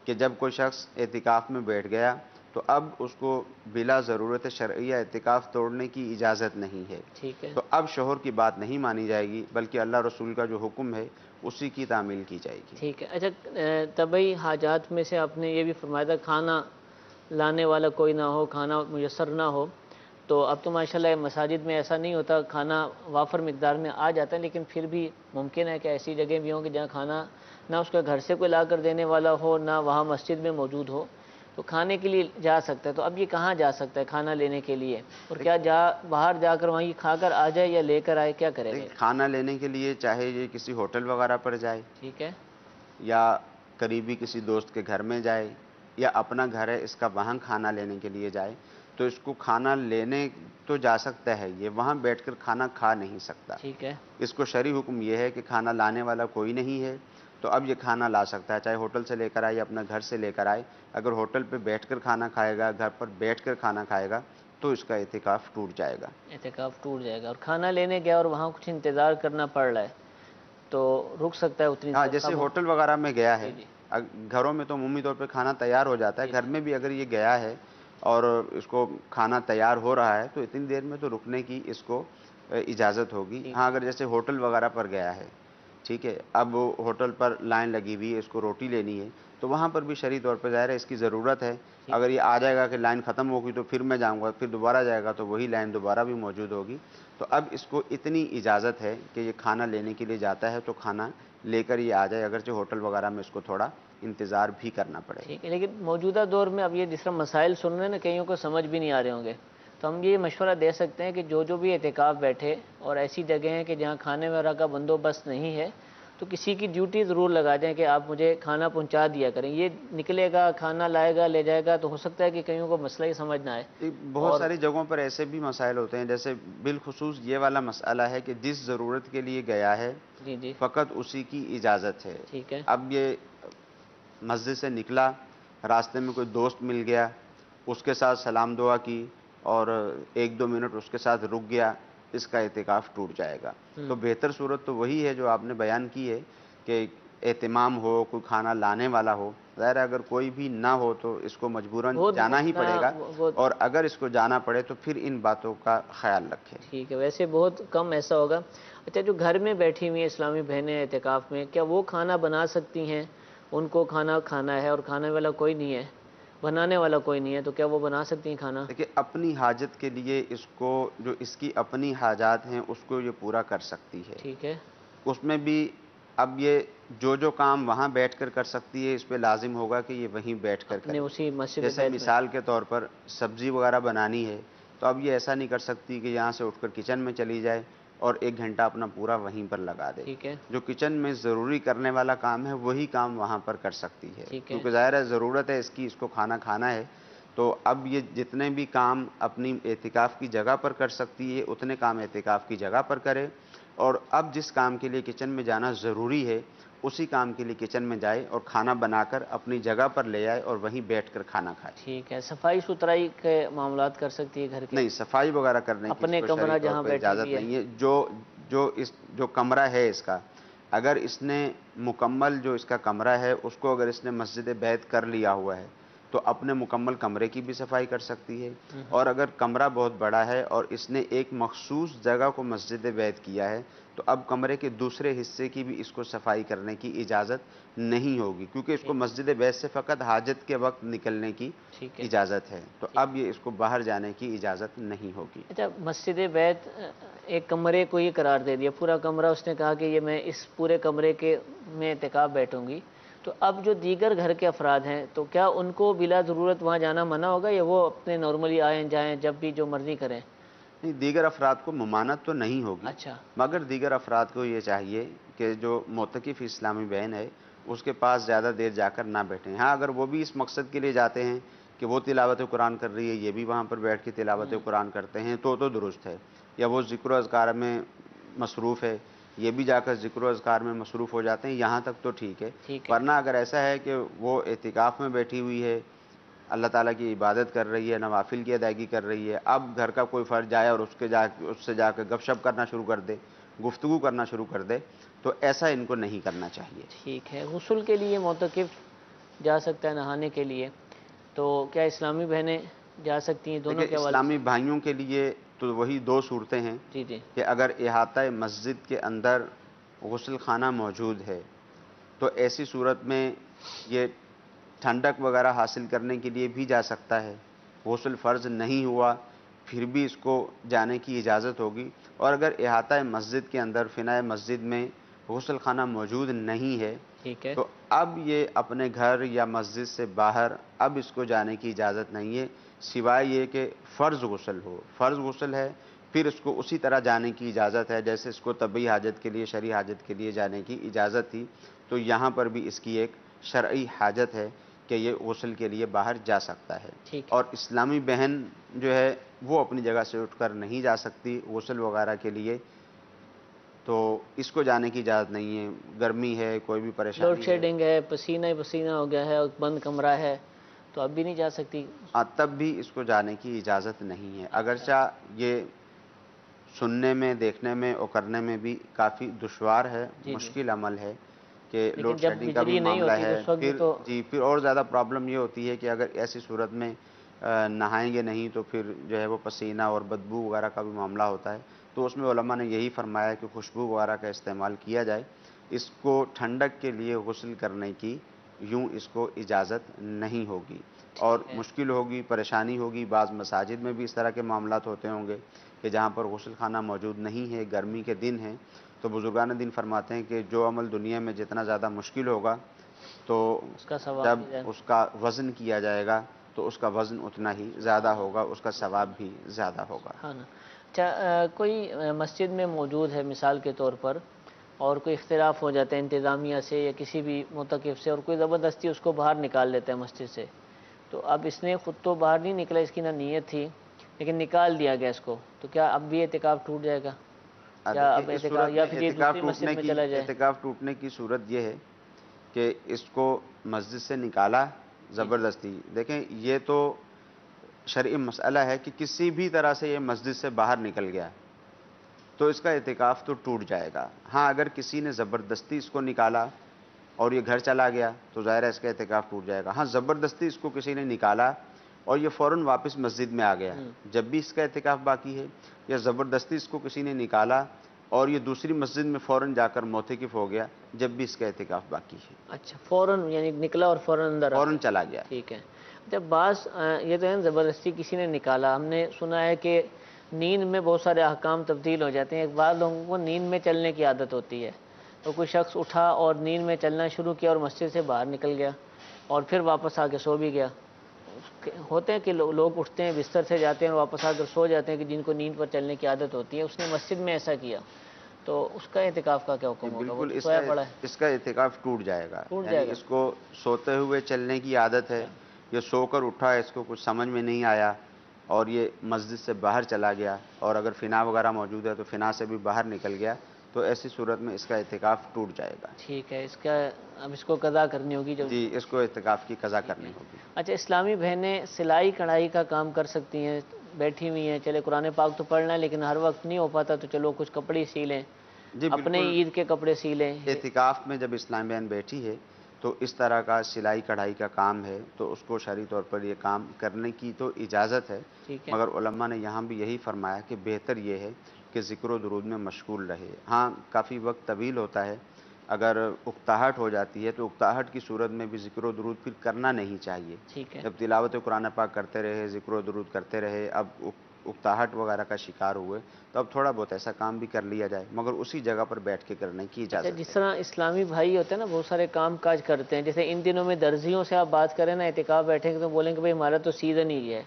Speaker 2: کہ جب کوئی شخص اعتکاف میں بیٹھ گیا تو اب اس کو بلا ضرورت شرعیہ اعتکاف توڑنے کی اجازت نہیں ہے.
Speaker 1: ٹھیک ہے.
Speaker 2: تو اب شوہر کی بات نہیں مانی جائے گی بلکہ اللہ رسول کا جو حکم ہے اسی کی تعمیل کی جائے گی.
Speaker 1: ٹھیک ہے. اچھا، طبعی حاجات میں سے آپ نے یہ بھی فرمایا تھا کھانا لانے والا کوئی نہ ہو، کھانا میسر نہ ہو، تو اب تو ماشاءاللہ مساجد میں ایسا نہیں ہوتا، کھانا وافر مقدار میں آ جاتا ہے، لیکن پھر بھی ممکن ہے کہ ایسی جگہ بھی ہوں کہ جہاں کھانا نہ اس کا گھر سے کوئی لا کر دینے والا ہو، نہ وہاں مسجد میں موجود ہو، تو کھانے کے لیے جا سکتا ہے. تو اب یہ کہاں جا سکتا ہے کھانا لینے کے لیے؟ اور کیا باہر جا کر وہیں کھا کر آ جائے یا لے کر آئے، کیا کرے گا؟
Speaker 2: کھانا لینے کے لیے چاہے یہ کسی ہوٹل وغیرہ پر جائے،
Speaker 1: ٹھیک ہے.
Speaker 2: یا قریبی کسی دوست کے گھر میں جائے، یا اپنا گھر ہے اس کا وہاں کھانا لینے کے لیے جائے، تو اس کو کھانا لینے تو جا سکتا ہے، یہ وہاں بیٹھ کر کھانا کھا نہیں سکتا.
Speaker 1: ٹھیک ہے.
Speaker 2: اس کو شرعی حکم یہ ہے کہ کھانا لانے والا کوئی نہیں ہے تو اب یہ کھانا لا سکتا ہے، چاہے ہوٹل سے لے کر آئے یا اپنا گھر سے لے کر آئے. اگر ہوٹل پہ بیٹھ کر کھانا کھائے گا، گھر پر بیٹھ کر کھانا کھائے گا تو اس کا اعتکاف ٹوٹ جائے گا.
Speaker 1: اعتکاف ٹوٹ جائے گا. اور کھانا لینے گیا اور وہاں کچھ انتظار کرنا پڑ رہا ہے تو رک سکتا ہے اتنی
Speaker 2: ہاں،
Speaker 1: دیر؟
Speaker 2: جیسے ہوٹل وغیرہ میں گیا ہے،
Speaker 1: جی.
Speaker 2: گھروں میں تو عمومی طور پہ کھانا تیار ہو جاتا ہے، گھر میں بھی اگر یہ گیا ہے اور اس کو کھانا تیار ہو رہا ہے تو اتنی دیر میں تو رکنے کی اس کو اجازت ہوگی. ہاں، اگر جیسے ہوٹل وغیرہ پر گیا ہے، ٹھیک ہے، اب ہوٹل پر لائن لگی ہوئی ہے، اس کو روٹی لینی ہے، تو وہاں پر بھی شرعی طور پہ ظاہر ہے اس کی ضرورت ہے. اگر یہ آ جائے گا کہ لائن ختم ہوگی تو پھر میں جاؤں گا، پھر دوبارہ جائے گا تو وہی لائن دوبارہ بھی موجود ہوگی. تو اب اس کو اتنی اجازت ہے کہ یہ کھانا لینے کے لیے جاتا ہے تو کھانا لے کر یہ آ جائے، اگرچہ ہوٹل وغیرہ میں اس کو تھوڑا انتظار بھی کرنا پڑے.
Speaker 1: ٹھیک ہے. لیکن موجودہ دور میں اب یہ جس طرح مسائل سن رہے ہیں نا، کئیوں کو سمجھ بھی نہیں آ رہے ہوں گے. تو ہم یہ مشورہ دے سکتے ہیں کہ جو بھی اعتکاف بیٹھے اور ایسی جگہ ہیں کہ جہاں کھانے وغیرہ کا بندوبست نہیں ہے تو کسی کی ڈیوٹی ضرور لگا دیں کہ آپ مجھے کھانا پہنچا دیا کریں. یہ نکلے گا کھانا لائے گا لے جائے گا تو ہو سکتا ہے کہ کئیوں کو مسئلہ ہی سمجھ نہ آئے.
Speaker 2: بہت ساری جگہوں پر ایسے بھی مسائل ہوتے ہیں، جیسے بالخصوص یہ والا مسئلہ ہے کہ جس ضرورت کے لیے گیا ہے
Speaker 1: جی جی
Speaker 2: فقط اسی کی اجازت ہے.
Speaker 1: ٹھیک ہے.
Speaker 2: اب یہ مسجد سے نکلا، راستے میں کوئی دوست مل گیا، اس کے ساتھ سلام دعا کی اور 1-2 منٹ اس کے ساتھ رک گیا، اس کا اعتکاف ٹوٹ جائے گا. تو بہتر صورت تو وہی ہے جو آپ نے بیان کی ہے کہ اہتمام ہو، کوئی کھانا لانے والا ہو. ظاہر ہے اگر کوئی بھی نہ ہو تو اس کو مجبوراً جانا ہی پڑے گا، اور اگر اس کو جانا پڑے تو پھر ان باتوں کا خیال رکھے.
Speaker 1: ٹھیک ہے. ویسے بہت کم ایسا ہوگا. اچھا، جو گھر میں بیٹھی ہوئی ہیں اسلامی بہنیں اعتکاف میں، کیا وہ کھانا بنا سکتی ہیں؟ ان کو کھانا ہے اور کھانے والا کوئی نہیں ہے، بنانے والا کوئی نہیں ہے، تو کیا وہ بنا سکتی ہیں کھانا؟
Speaker 2: دیکھیے، اپنی حاجت کے لیے اس کو، جو اس کی اپنی حاجات ہیں اس کو یہ پورا کر سکتی ہے.
Speaker 1: ٹھیک ہے.
Speaker 2: اس میں بھی اب یہ جو کام وہاں بیٹھ کر کر سکتی ہے، اس پہ لازم ہوگا کہ یہ وہیں بیٹھ کر
Speaker 1: اپنے
Speaker 2: کرے.
Speaker 1: اسی مسجد
Speaker 2: جیسے
Speaker 1: بیت میں.
Speaker 2: مثال کے طور پر سبزی وغیرہ بنانی ہے تو اب یہ ایسا نہیں کر سکتی کہ یہاں سے اٹھ کر کچن میں چلی جائے اور 1 گھنٹہ اپنا پورا وہیں پر لگا دے.
Speaker 1: ٹھیک ہے.
Speaker 2: جو کچن میں ضروری کرنے والا کام ہے وہی کام وہاں پر کر سکتی ہے،
Speaker 1: ٹھیک ہے.
Speaker 2: کیونکہ ظاہر ہے ضرورت ہے اس کی، اس کو کھانا ہے. تو اب یہ جتنے بھی کام اپنی اعتکاف کی جگہ پر کر سکتی ہے اتنے کام اعتکاف کی جگہ پر کرے، اور اب جس کام کے لیے کچن میں جانا ضروری ہے اسی کام کے لیے کچن میں جائے اور کھانا بنا کر اپنی جگہ پر لے آئے اور وہیں بیٹھ کر کھانا کھائے.
Speaker 1: ٹھیک ہے. صفائی ستھرائی کے معاملات کر سکتی ہے گھر کے؟
Speaker 2: نہیں، صفائی وغیرہ کرنے کی
Speaker 1: اپنے
Speaker 2: اس کو
Speaker 1: کمرہ
Speaker 2: شرعی طور
Speaker 1: جہاں
Speaker 2: پر
Speaker 1: بیٹھی
Speaker 2: اجازت
Speaker 1: ہوئی ہے.
Speaker 2: نہیں ہے. جو کمرہ ہے اس کا، اگر اس نے مکمل جو اس کا کمرہ ہے اس کو اگر اس نے مسجد بیت کر لیا ہوا ہے تو اپنے مکمل کمرے کی بھی صفائی کر سکتی ہے. اور اگر کمرہ بہت بڑا ہے اور اس نے ایک مخصوص جگہ کو مسجد بیت کیا ہے تو اب کمرے کے دوسرے حصے کی بھی اس کو صفائی کرنے کی اجازت نہیں ہوگی، کیونکہ اس کو مسجد بیت سے فقط حاجت کے وقت نکلنے کی
Speaker 1: ٹھیک ہے.
Speaker 2: اجازت ہے. تو اب یہ اس کو باہر جانے کی اجازت نہیں ہوگی.
Speaker 1: اچھا، مسجد بیت ایک کمرے کو یہ قرار دے دیا، پورا کمرہ اس نے کہا کہ یہ میں اس پورے کمرے کے میں اعتکاف بیٹھوں گی، تو اب جو دیگر گھر کے افراد ہیں تو کیا ان کو بلا ضرورت وہاں جانا منع ہوگا، یا وہ اپنے نارملی آئیں جائیں جب بھی جو مرضی کریں؟
Speaker 2: نہیں، دیگر افراد کو ممانعت تو نہیں ہوگی.
Speaker 1: اچھا.
Speaker 2: مگر دیگر افراد کو یہ چاہیے کہ جو معتکف اسلامی بہن ہے اس کے پاس زیادہ دیر جا کر نہ بیٹھیں. ہاں، اگر وہ بھی اس مقصد کے لیے جاتے ہیں کہ وہ تلاوت قرآن کر رہی ہے، یہ بھی وہاں پر بیٹھ کے تلاوت قرآن کرتے ہیں تو درست ہے. یا وہ ذکر و اذکار میں مصروف ہے، یہ بھی جا کر ذکر و اذکار میں مصروف ہو جاتے ہیں، یہاں تک تو ٹھیک ہے. ورنہ اگر ایسا ہے کہ وہ اعتکاف میں بیٹھی ہوئی ہے، اللہ تعالیٰ کی عبادت کر رہی ہے، نوافل کی ادائیگی کر رہی ہے، اب گھر کا کوئی فرد جائے اور اس سے جا کے گپ شپ کرنا شروع کر دے، گفتگو کرنا شروع کر دے، تو ایسا ان کو نہیں کرنا چاہیے.
Speaker 1: ٹھیک ہے. غسل کے لیے معتکف جا سکتا ہے نہانے کے لیے، تو کیا اسلامی بہنیں جا سکتی ہیں؟ دونوں کے حوالے
Speaker 2: اسلامی بھائیوں کے لیے تو وہی 2 صورتیں ہیں
Speaker 1: جی جی
Speaker 2: کہ اگر احاطہ مسجد کے اندر غسل خانہ موجود ہے تو ایسی صورت میں یہ ٹھنڈک وغیرہ حاصل کرنے کے لیے بھی جا سکتا ہے. غسل فرض نہیں ہوا پھر بھی اس کو جانے کی اجازت ہوگی. اور اگر احاطہ مسجد کے اندر فنائے مسجد میں غسل خانہ موجود نہیں ہے
Speaker 1: ٹھیک ہے.
Speaker 2: تو اب یہ اپنے گھر یا مسجد سے باہر اب اس کو جانے کی اجازت نہیں ہے، سوائے یہ کہ فرض غسل ہو. فرض غسل ہے پھر اس کو اسی طرح جانے کی اجازت ہے جیسے اس کو طبی حاجت کے لیے، شرعی حاجت کے لیے جانے کی اجازت تھی. تو یہاں پر بھی اس کی ایک شرعی حاجت ہے کہ یہ غسل کے لیے باہر جا سکتا ہے. اور اسلامی بہن جو ہے وہ اپنی جگہ سے اٹھ کر نہیں جا سکتی غسل وغیرہ کے لیے، تو اس کو جانے کی اجازت نہیں ہے. گرمی ہے، کوئی بھی پریشانی
Speaker 1: لوڈ شیڈنگ ہے، پسینہ ہی پسینہ ہو گیا ہے اور بند کمرہ ہے تو اب بھی نہیں جا سکتی؟
Speaker 2: تب بھی اس کو جانے کی اجازت نہیں ہے. اگرچہ یہ سننے میں، دیکھنے میں اور کرنے میں بھی کافی دشوار ہے، مشکل عمل ہے کہ لوڈ شیڈنگ کا بھی معاملہ ہے. پھر اور زیادہ پرابلم یہ ہوتی ہے کہ اگر ایسی صورت میں نہائیں گے نہیں تو پھر جو ہے وہ پسینہ اور بدبو وغیرہ کا بھی معاملہ ہوتا ہے. تو اس میں علماء نے یہی فرمایا کہ خوشبو وغیرہ کا استعمال کیا جائے. اس کو ٹھنڈک کے لیے غسل کرنے کی یوں اس کو اجازت نہیں ہوگی اور مشکل ہوگی، پریشانی ہوگی. بعض مساجد میں بھی اس طرح کے معاملات ہوتے ہوں گے کہ جہاں پر غسل خانہ موجود نہیں ہے، گرمی کے دن ہیں، تو بزرگان دین فرماتے ہیں کہ جو عمل دنیا میں جتنا زیادہ مشکل ہوگا تو جب اس کا وزن کیا جائے گا تو اس کا وزن اتنا ہی زیادہ ہوگا، اس کا ثواب بھی زیادہ ہوگا۔
Speaker 1: ہاں نا۔ اچھا، کوئی مسجد میں موجود ہے مثال کے طور پر، اور کوئی اختلاف ہو جاتا ہے انتظامیہ سے یا کسی بھی معتکف سے، اور کوئی زبردستی اس کو باہر نکال دیتا ہے مسجد سے، تو اب اس نے خود تو باہر نہیں نکلا، اس کی نہ نیت تھی، لیکن نکال دیا گیا اس کو، تو کیا اب بھی اعتکاف ٹوٹ جائے گا؟ یا اب
Speaker 2: دیکھیے، اس
Speaker 1: اعتکاف،
Speaker 2: صورت
Speaker 1: یا
Speaker 2: میں
Speaker 1: پھر یہ دوسری مسجد میں چلا جائے؟
Speaker 2: اعتکاف ٹوٹنے کی صورت یہ ہے کہ اس کو مسجد سے نکالا زبردستی۔ دیکھیں، یہ تو شرعی مسئلہ ہے کہ کسی بھی طرح سے یہ مسجد سے باہر نکل گیا تو اس کا اعتکاف تو ٹوٹ جائے گا۔ ہاں، اگر کسی نے زبردستی اس کو نکالا اور یہ گھر چلا گیا تو ظاہر ہے اس کا اعتکاف ٹوٹ جائے گا۔ ہاں، زبردستی اس کو کسی نے نکالا اور یہ فوراً واپس مسجد میں آ گیا، جب بھی اس کا اعتکاف باقی ہے، یا زبردستی اس کو کسی نے نکالا اور یہ دوسری مسجد میں فوراً جا کر معتکف ہو گیا، جب بھی اس کا اعتکاف باقی ہے۔
Speaker 1: اچھا، فوراً یعنی نکلا اور فوراً اندر آ
Speaker 2: فوراً
Speaker 1: گیا۔
Speaker 2: چلا گیا۔
Speaker 1: ٹھیک ہے۔ جب بعض یہ تو ہے نا زبردستی کسی نے نکالا، ہم نے سنا ہے کہ نیند میں بہت سارے احکام تبدیل ہو جاتے ہیں۔ بعض لوگوں کو نیند میں چلنے کی عادت ہوتی ہے، تو کوئی شخص اٹھا اور نیند میں چلنا شروع کیا اور مسجد سے باہر نکل گیا اور پھر واپس آ کے سو بھی گیا۔ ہوتے ہیں کہ لوگ اٹھتے ہیں، بستر سے جاتے ہیں اور واپس آ کر سو جاتے ہیں کہ جن کو نیند پر چلنے کی عادت ہوتی ہے، اس نے مسجد میں ایسا کیا تو اس کا اعتکاف کا کیا حکم ہوگا؟ وہ
Speaker 2: بالکل،
Speaker 1: تو سویا پڑا ہے،
Speaker 2: اس کا اعتکاف ٹوٹ جائے گا۔
Speaker 1: ٹوٹ جائے
Speaker 2: یعنی
Speaker 1: گا۔
Speaker 2: اس کو سوتے ہوئے چلنے کی عادت ہے، یہ سو کر اٹھا، اس کو کچھ سمجھ میں نہیں آیا اور یہ مسجد سے باہر چلا گیا، اور اگر فنا وغیرہ موجود ہے تو فنا سے بھی باہر نکل گیا، تو ایسی صورت میں اس کا اعتکاف ٹوٹ جائے گا۔
Speaker 1: ٹھیک ہے، اس کا اب اس کو قضا کرنی ہوگی جو۔
Speaker 2: جی، اس کو اعتکاف کی قضا کرنی ہوگی۔
Speaker 1: اچھا، اسلامی بہنیں سلائی کڑھائی کا کام کر سکتی ہیں؟ بیٹھی ہوئی ہیں، چلے قرآن پاک تو پڑھنا ہے لیکن ہر وقت نہیں ہو پاتا، تو چلو کچھ کپڑے سی لیں،
Speaker 2: جی
Speaker 1: اپنے
Speaker 2: بالکل،
Speaker 1: عید کے کپڑے سی لیں۔
Speaker 2: اعتکاف میں جب اسلام بہن بیٹھی ہے تو اس طرح کا سلائی کڑھائی کا کام ہے تو اس کو شرعی طور پر یہ کام کرنے کی تو اجازت ہے،
Speaker 1: ٹھیک ہے،
Speaker 2: مگر علماء نے یہاں بھی یہی فرمایا کہ بہتر یہ ہے کہ ذکر و درود میں مشغول رہے۔ ہاں، کافی وقت طویل ہوتا ہے، اگر اکتاہٹ ہو جاتی ہے تو اکتاہٹ کی صورت میں بھی ذکر و درود پھر کرنا نہیں چاہیے۔
Speaker 1: ٹھیک ہے،
Speaker 2: جب تلاوت قرآن پاک کرتے رہے، ذکر و درود کرتے رہے، اب اکتاہٹ وغیرہ کا شکار ہوئے تو اب تھوڑا بہت ایسا کام بھی کر لیا جائے، مگر اسی جگہ پر بیٹھ کے کرنے کی
Speaker 1: اچھا،
Speaker 2: اجازت
Speaker 1: جس
Speaker 2: ہے۔
Speaker 1: طرح اسلامی بھائی ہوتے ہیں نا بہت سارے کام کاج کرتے ہیں، جیسے ان دنوں میں درزیوں سے آپ بات کریں نا، اعتکاف بیٹھیں گے تو بولیں کہ بھائی ہمارا تو سیزن ہی ہے،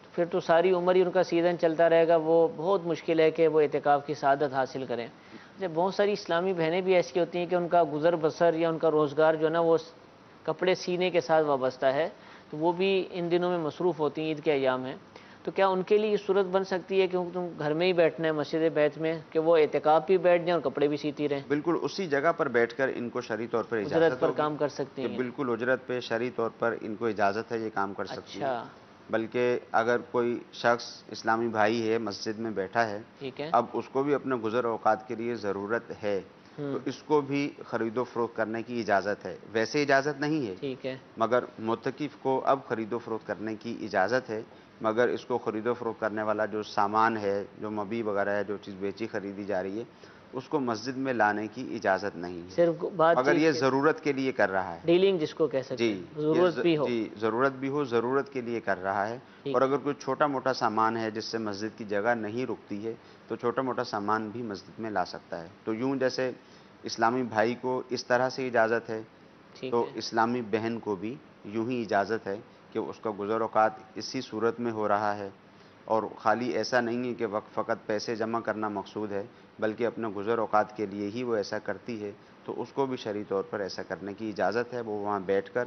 Speaker 1: تو پھر تو ساری عمر ہی ان کا سیزن چلتا رہے گا، وہ بہت مشکل ہے کہ وہ اعتکاف کی سعادت حاصل کریں۔ اچھا، بہت ساری اسلامی بہنیں بھی ایسی ہوتی ہیں کہ ان کا گزر بسر یا ان کا روزگار جو ہے نا وہ کپڑے سینے کے ساتھ وابستہ ہے، تو وہ بھی ان دنوں میں مصروف ہوتی ہیں، عید کے ایام ہیں، تو کیا ان کے لیے یہ صورت بن سکتی ہے کہ تم گھر میں ہی بیٹھنا ہے مسجد بیت میں، کہ وہ اعتکاف بھی بیٹھ جائیں اور کپڑے بھی سیتی رہیں؟
Speaker 2: بالکل اسی جگہ پر بیٹھ کر ان کو شرعی طور پر
Speaker 1: اجرت
Speaker 2: اجازت
Speaker 1: پر
Speaker 2: ہوگی
Speaker 1: کام کر سکتی
Speaker 2: کہ
Speaker 1: ہیں؟
Speaker 2: بالکل اجرت پہ شرعی طور پر ان کو اجازت ہے، یہ کام کر سکتی ہیں۔
Speaker 1: اچھا،
Speaker 2: بلکہ اگر کوئی شخص اسلامی بھائی ہے، مسجد میں بیٹھا ہے،
Speaker 1: ٹھیک ہے،
Speaker 2: اب اس کو بھی اپنے گزر اوقات کے لیے ضرورت ہے تو اس کو بھی خرید و فروخت کرنے کی اجازت ہے۔ ویسے اجازت نہیں ہے،
Speaker 1: ٹھیک ہے،
Speaker 2: مگر معتکف کو اب خرید و فروخت کرنے کی اجازت ہے، مگر اس کو خرید و فروخت کرنے والا جو سامان ہے، جو مبیع وغیرہ ہے، جو چیز بیچی خریدی جا رہی ہے، اس کو مسجد میں لانے کی اجازت نہیں ہے،
Speaker 1: صرف بات
Speaker 2: مگر یہ
Speaker 1: چیت
Speaker 2: ضرورت کے لیے کر رہا ہے۔
Speaker 1: ڈیلنگ جس کو کہہ سکتے
Speaker 2: جی،
Speaker 1: ہیں، ضرورت بھی ہو۔
Speaker 2: جی، ضرورت بھی ہو، ضرورت کے لیے کر رہا ہے،
Speaker 1: ٹھیک
Speaker 2: اور
Speaker 1: ہے،
Speaker 2: اگر کوئی چھوٹا موٹا سامان ہے جس سے مسجد کی جگہ نہیں رکتی ہے تو چھوٹا موٹا سامان بھی مسجد میں لا سکتا ہے۔ تو یوں جیسے اسلامی بھائی کو اس طرح سے اجازت ہے
Speaker 1: ٹھیک
Speaker 2: تو
Speaker 1: ہے،
Speaker 2: اسلامی بہن کو بھی یوں ہی اجازت ہے کہ اس کا گزر اوقات اسی صورت میں ہو رہا ہے، اور خالی ایسا نہیں ہے کہ فقط پیسے جمع کرنا مقصود ہے، بلکہ اپنے گزر اوقات کے لیے ہی وہ ایسا کرتی ہے، تو اس کو بھی شرعی طور پر ایسا کرنے کی اجازت ہے، وہ وہاں بیٹھ کر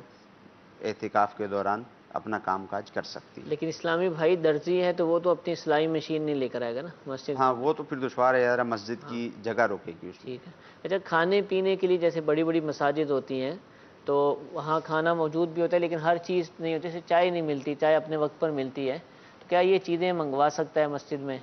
Speaker 2: اعتکاف کے دوران اپنا کام کاج کر سکتی ہے۔
Speaker 1: لیکن اسلامی بھائی درزی ہے تو وہ تو اپنی سلائی مشین نہیں لے کر آئے گا نا مسجد
Speaker 2: ہاں،
Speaker 1: کے
Speaker 2: وہ
Speaker 1: اندر؟
Speaker 2: تو پھر دشوار ہے، ذرا مسجد کی جگہ روکے گی اس میں۔
Speaker 1: ٹھیک ہے۔ اچھا، کھانے پینے کے لیے جیسے بڑی بڑی مساجد ہوتی ہیں تو وہاں کھانا موجود بھی ہوتا ہے لیکن ہر چیز نہیں ہوتی، جیسے چائے نہیں ملتی، چائے اپنے وقت پر ملتی ہے، تو کیا یہ چیزیں منگوا سکتا ہے مسجد میں؟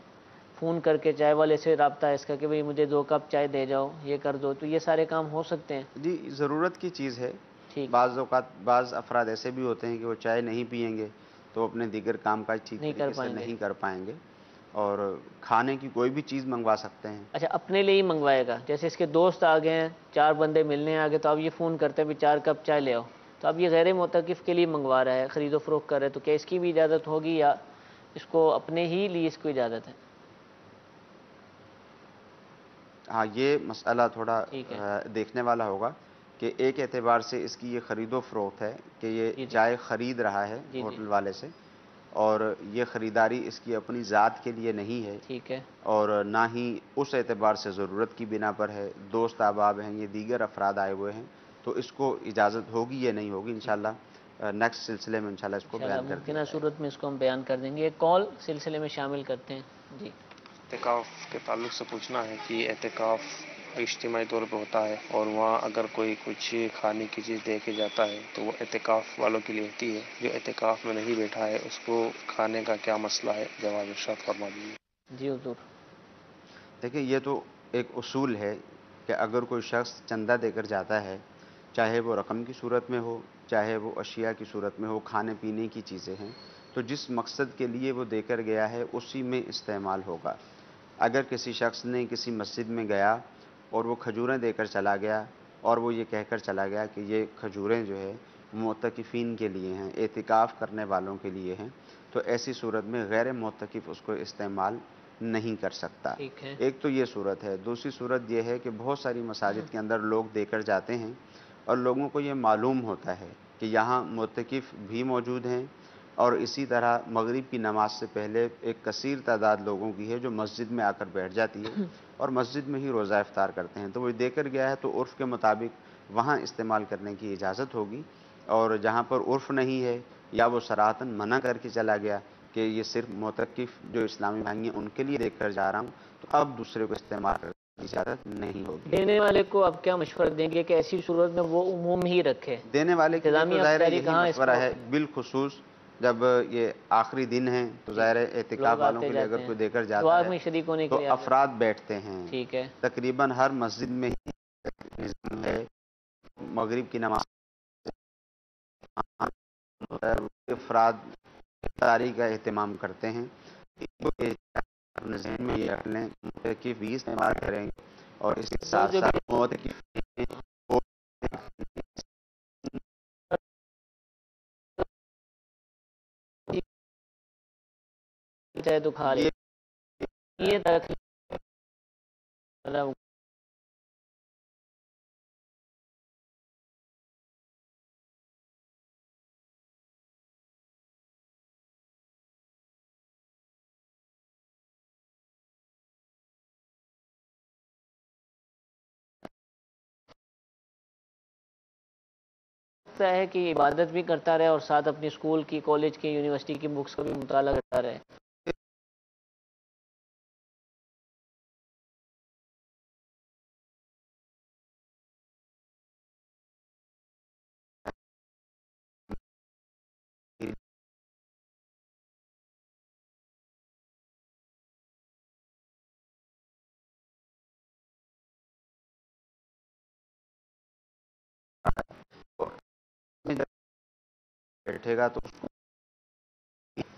Speaker 1: فون کر کے چائے والے سے رابطہ ہے اس کا کہ بھئی مجھے 2 کپ چائے دے جاؤ، یہ کر دو، تو یہ سارے کام ہو سکتے ہیں؟
Speaker 2: جی، ضرورت کی چیز ہے۔
Speaker 1: ٹھیک،
Speaker 2: بعض اوقات بعض افراد ایسے بھی ہوتے ہیں کہ وہ چائے نہیں پئیں گے تو اپنے دیگر کام کاج ٹھیک
Speaker 1: نہیں کر
Speaker 2: طریقے سے
Speaker 1: پائیں گے۔
Speaker 2: نہیں کر پائیں گے، اور کھانے کی کوئی بھی چیز منگوا سکتے ہیں۔
Speaker 1: اچھا، اپنے لیے ہی منگوائے گا، جیسے اس کے دوست آ گئے ہیں، 4 بندے ملنے آ گئے تو اب یہ فون کرتے ہیں بھی 4 کپ چائے لے آؤ، تو اب یہ غیر معتکف کے لیے منگوا رہا ہے، خرید و فروخت کر رہا ہے، تو کیا اس کی بھی اجازت ہوگی یا اس کو اپنے ہی لیے اس کو اجازت ہے؟
Speaker 2: ہاں، یہ مسئلہ تھوڑا
Speaker 1: ٹھیک ہے،
Speaker 2: دیکھنے والا ہوگا کہ ایک اعتبار سے اس کی یہ خرید و فروخت ہے کہ
Speaker 1: جی
Speaker 2: یہ
Speaker 1: جی
Speaker 2: چائے خرید رہا ہے
Speaker 1: جی
Speaker 2: ہوٹل
Speaker 1: جی
Speaker 2: والے سے، اور یہ خریداری اس کی اپنی ذات کے لیے نہیں ہے،
Speaker 1: ٹھیک ہے
Speaker 2: اور نہ ہی اس اعتبار سے ضرورت کی بنا پر ہے، دوست احباب ہیں، یہ دیگر افراد آئے ہوئے ہیں، تو اس کو اجازت ہوگی یا نہیں ہوگی انشاءاللہ نیکسٹ سلسلے میں انشاءاللہ اس کو
Speaker 1: انشاءاللہ
Speaker 2: بیان کر دیا
Speaker 1: ممکنہ
Speaker 2: جائے گا۔
Speaker 1: صورت میں اس کو ہم بیان کر دیں گے. ایک کال سلسلے میں شامل کرتے ہیں. جی
Speaker 6: اعتکاف کے تعلق سے پوچھنا ہے کہ اعتکاف اجتماعی طور پہ ہوتا ہے، اور وہاں اگر کوئی کچھ کھانے کی چیز دے کے جاتا ہے تو وہ اعتکاف والوں کے لیے ہوتی ہے، جو اعتکاف میں نہیں بیٹھا ہے اس کو کھانے کا کیا مسئلہ ہے؟ جواب ارشاد فرما دیجیے.
Speaker 1: جی حضور.
Speaker 2: دیکھیں یہ تو ایک اصول ہے کہ اگر کوئی شخص چندہ دے کر جاتا ہے، چاہے وہ رقم کی صورت میں ہو، چاہے وہ اشیاء کی صورت میں ہو، کھانے پینے کی چیزیں ہیں، تو جس مقصد کے لیے وہ دے کر گیا ہے اسی میں استعمال ہوگا. اگر کسی شخص نے کسی مسجد میں گیا اور وہ کھجوریں دے کر چلا گیا اور وہ یہ کہہ کر چلا گیا کہ یہ کھجوریں جو ہے معتکفین کے لیے ہیں، اعتکاف کرنے والوں کے لیے ہیں، تو ایسی صورت میں غیر معتکف اس کو استعمال نہیں کر سکتا.
Speaker 1: ٹھیک ہے.
Speaker 2: ایک تو یہ صورت ہے. دوسری صورت یہ ہے کہ بہت ساری مساجد کے اندر لوگ دے کر جاتے ہیں اور لوگوں کو یہ معلوم ہوتا ہے کہ یہاں معتکف بھی موجود ہیں، اور اسی طرح مغرب کی نماز سے پہلے ایک کثیر تعداد لوگوں کی ہے جو مسجد میں آ کر بیٹھ جاتی ہے اور مسجد میں ہی روزہ افطار کرتے ہیں. تو وہ دے کر گیا ہے تو عرف کے مطابق وہاں استعمال کرنے کی اجازت ہوگی، اور جہاں پر عرف نہیں ہے یا وہ صراحتاً منع کر کے چلا گیا کہ یہ صرف معتکف جو اسلامی بھائی ہیں ان کے لیے دے کر جا رہا ہوں، تو اب دوسرے کو استعمال کرنے کی اجازت نہیں ہوگی.
Speaker 1: دینے والے کو اب کیا مشورہ دیں گے کہ ایسی صورت میں وہ عموم ہی رکھے؟
Speaker 2: دینے والے کے لیے تو
Speaker 1: انتظامیہ
Speaker 2: ظاہر ہے
Speaker 1: افسری
Speaker 2: یہی
Speaker 1: کہاں اس
Speaker 2: مشورہ
Speaker 1: کو
Speaker 2: ہے، بالخصوص جب یہ آخری دن ہیں تو ظاہر ہے اعتکاف
Speaker 1: لوگ
Speaker 2: والوں
Speaker 1: آتے
Speaker 2: کے لیے
Speaker 1: جاتے
Speaker 2: اگر
Speaker 1: ہیں
Speaker 2: کوئی دے کر
Speaker 1: دعا
Speaker 2: جاتا ہے
Speaker 1: میں شریک ہونے کے
Speaker 2: تو
Speaker 1: لیے آتے ہیں.
Speaker 2: افراد بیٹھتے ہیں.
Speaker 1: ٹھیک ہے.
Speaker 2: تقریباً ہر مسجد میں ہی ہے مغرب کی نماز افراد افطاری کا اہتمام کرتے ہیں. اپنے ذہن میں یہ رکھ لیں معتکف بھی استعمال کریں گے اور اس کے ساتھ
Speaker 1: جو
Speaker 2: ساتھ معتکف
Speaker 1: چاہے تو کھا لے. یہ ہے کہ عبادت بھی کرتا رہے اور ساتھ اپنی اسکول کی، کالج کی، یونیورسٹی کی بکس کا بھی مطالعہ کرتا رہے.
Speaker 2: بیٹھے گا تو اس کو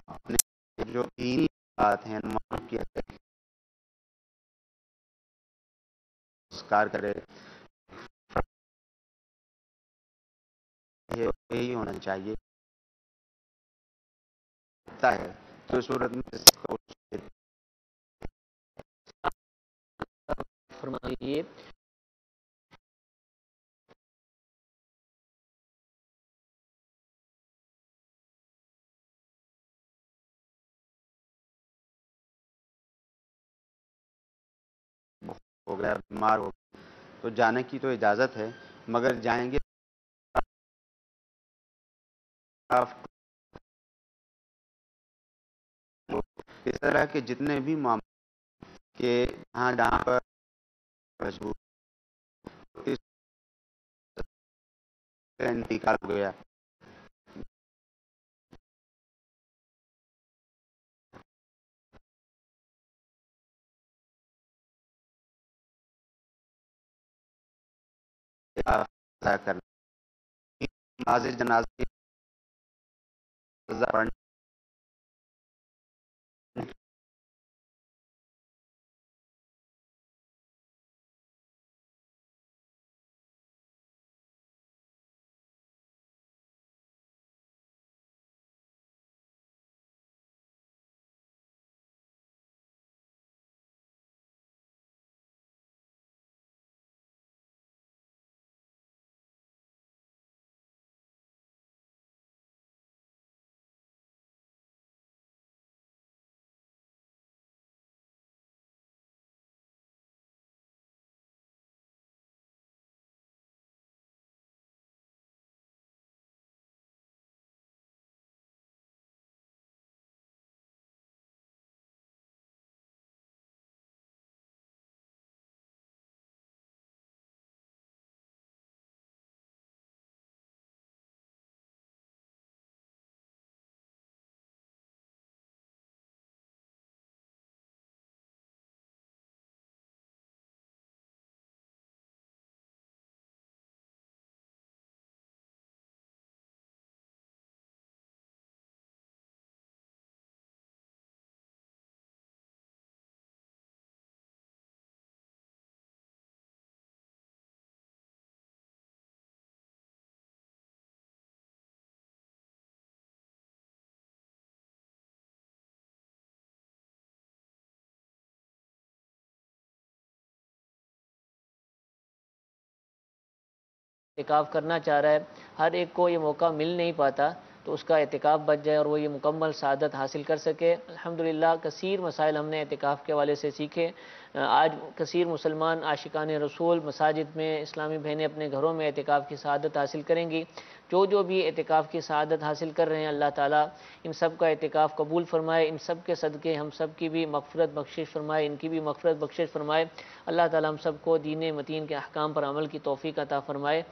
Speaker 2: اپنے جو دینی بات ہیں نماز کی سکار کرے، یہی ہونا چاہیے ہے. تو اس صورت میں
Speaker 1: فرمائیے.
Speaker 2: ہو گیا بیمار ہو گیا تو جانے کی تو اجازت ہے، مگر جائیں گے اس طرح کے جتنے بھی معاملات کہ جہاں پر مجبور اس کا انتقال ہو گیا ادا کرنا نماز جنازے پڑھنے
Speaker 1: اعتکاف کرنا چاہ رہا ہے، ہر ایک کو یہ موقع مل نہیں پاتا، تو اس کا اعتکاف بچ جائے اور وہ یہ مکمل سعادت حاصل کر سکے۔ الحمدللہ کثیر مسائل ہم نے اعتکاف کے حوالے سے سیکھے۔ آج کثیر مسلمان عاشقان رسول مساجد میں، اسلامی بہنیں اپنے گھروں میں اعتکاف کی سعادت حاصل کریں گی۔ جو بھی اعتکاف کی سعادت حاصل کر رہے ہیں، اللہ تعالیٰ ان سب کا اعتکاف قبول فرمائے، ان سب کے صدقے ہم سب کی بھی مغفرت بخشش فرمائے، ان کی بھی مغفرت بخشش فرمائے۔ اللہ تعالیٰ ہم سب کو دین متین کے احکام پر عمل کی توفیق عطا فرمائے۔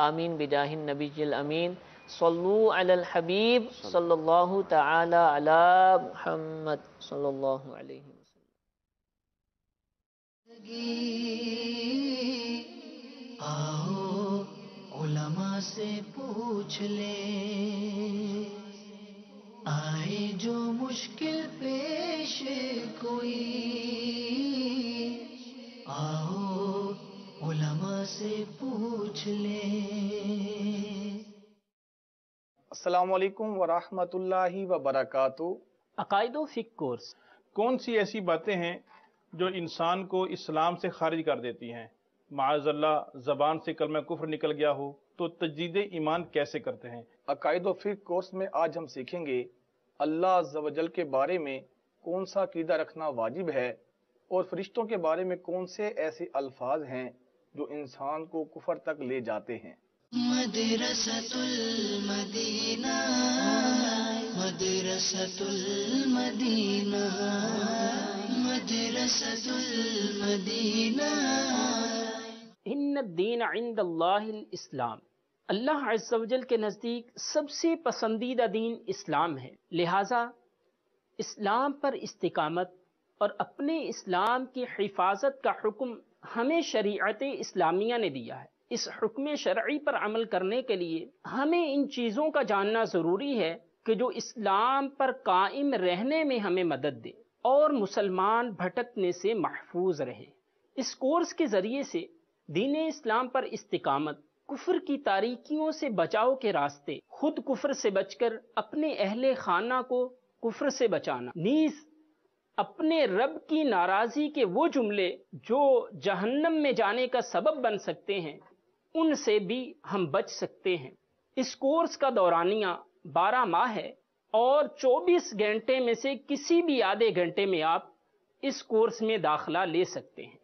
Speaker 1: آمین بجاہ النبی الامین۔ صلو علی الحبیب صلی اللہ تعالی علی محمد صلی اللہ علیہ وسلم۔
Speaker 7: آؤ علماء سے پوچھ لیں، آئے جو مشکل پیش کوئی، آؤ علماء سے پوچھ لیں۔
Speaker 8: السلام علیکم ورحمۃ اللہ وبرکاتہ۔
Speaker 9: عقائد و فقہ کورس۔
Speaker 8: کون سی ایسی باتیں ہیں جو انسان کو اسلام سے خارج کر دیتی ہیں؟ معاذ اللہ زبان سے کلمہ کفر نکل گیا ہو تو تجدید ایمان کیسے کرتے ہیں؟ عقائد و فقہ کورس میں آج ہم سیکھیں گے اللہ عز و جل کے بارے میں کون سا عقیدہ رکھنا واجب ہے، اور فرشتوں کے بارے میں کون سے ایسے الفاظ ہیں جو انسان کو کفر تک لے جاتے ہیں۔
Speaker 7: مدرسۃ المدینہ، مدرسۃ المدینہ، مدرسۃ المدینہ۔
Speaker 9: ان الدین عند اللہ الاسلام، اللہ عز و جل کے نزدیک سب سے پسندیدہ دین اسلام ہے، لہٰذا اسلام پر استقامت اور اپنے اسلام کی حفاظت کا حکم ہمیں شریعت اسلامیہ نے دیا ہے۔ اس حکم شرعی پر عمل کرنے کے لیے ہمیں ان چیزوں کا جاننا ضروری ہے کہ جو اسلام پر قائم رہنے میں ہمیں مدد دے اور مسلمان بھٹکنے سے محفوظ رہے۔ اس کورس کے ذریعے سے دین اسلام پر استقامت، کفر کی تاریکیوں سے بچاؤ کے راستے، خود کفر سے بچ کر اپنے اہل خانہ کو کفر سے بچانا، نیز اپنے رب کی ناراضی کے وہ جملے جو جہنم میں جانے کا سبب بن سکتے ہیں، ان سے بھی ہم بچ سکتے ہیں۔ اس کورس کا دورانیہ 12 ماہ ہے اور 24 گھنٹے میں سے کسی بھی آدھے گھنٹے میں آپ اس کورس میں داخلہ لے سکتے ہیں۔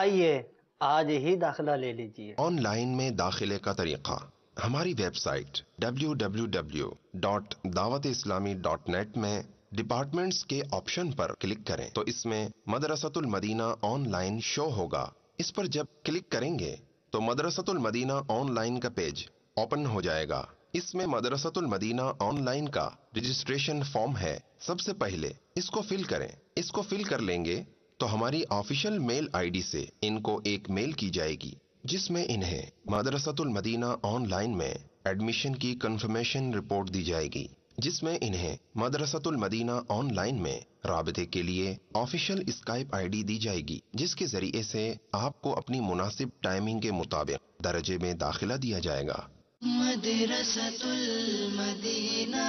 Speaker 1: آئیے آج ہی داخلہ لے لیجیے۔
Speaker 10: آن لائن میں داخلے کا طریقہ: ہماری ویب سائٹ www.dawat-islami.net میں ڈپارٹمنٹس کے آپشن پر کلک کریں تو اس میں مدرسۃ المدینہ آن لائن شو ہوگا۔ اس پر جب کلک کریں گے تو مدرسۃ المدینہ آن لائن کا پیج اوپن ہو جائے گا۔ اس میں مدرسۃ المدینہ آن لائن کا رجسٹریشن فارم ہے، سب سے پہلے اس کو فل کریں۔ اس کو فل کر لیں گے تو ہماری آفیشیل میل آئی ڈی سے ان کو ایک میل کی جائے گی جس میں انہیں مدرسۃ المدینہ آن لائن میں ایڈمیشن کی کنفرمیشن رپورٹ دی جائے گی، جس میں انہیں مدرسۃ المدینہ آن لائن میں رابطے کے لیے آفیشیل اسکائپ آئی ڈی دی جائے گی، جس کے ذریعے سے آپ کو اپنی مناسب ٹائمنگ کے مطابق درجے میں داخلہ دیا جائے گا۔
Speaker 7: مدرسۃ المدینہ،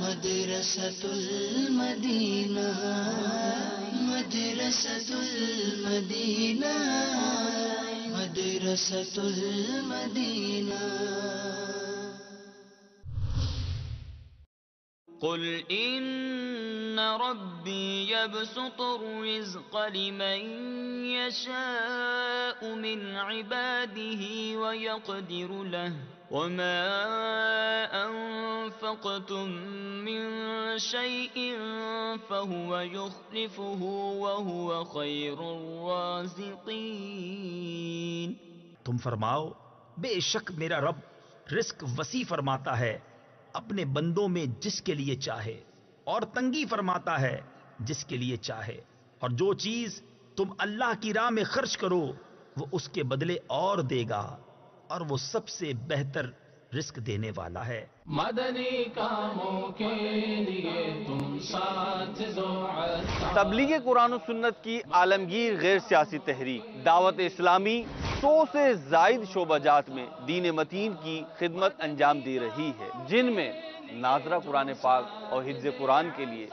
Speaker 7: مدرسۃ المدینہ، مدرسۃ المدینہ، مدرسۃ المدینہ۔
Speaker 11: قل إن ربي يبسط الرزق لمن يشاء من عباده ويقدر له وما أنفقتم من شيء فهو يخلفه وهو خير الرازقين۔
Speaker 12: تم فرماؤ بے شک میرا رب رزق وسیع فرماتا ہے اپنے بندوں میں جس کے لیے چاہے، اور تنگی فرماتا ہے جس کے لیے چاہے، اور جو چیز تم اللہ کی راہ میں خرچ کرو وہ اس کے بدلے اور دے گا، اور وہ سب سے بہتر رزق دینے والا ہے۔
Speaker 7: مدنی کاموں کے لیے تم ساتھ دو۔
Speaker 13: تبلیغ قرآن و سنت کی عالمگیر غیر سیاسی تحریک دعوت اسلامی 100 سے زائد شعبہ جات میں دین متین کی خدمت انجام دے رہی ہے، جن میں ناظرہ قرآن پاک اور حفظ قرآن کے لیے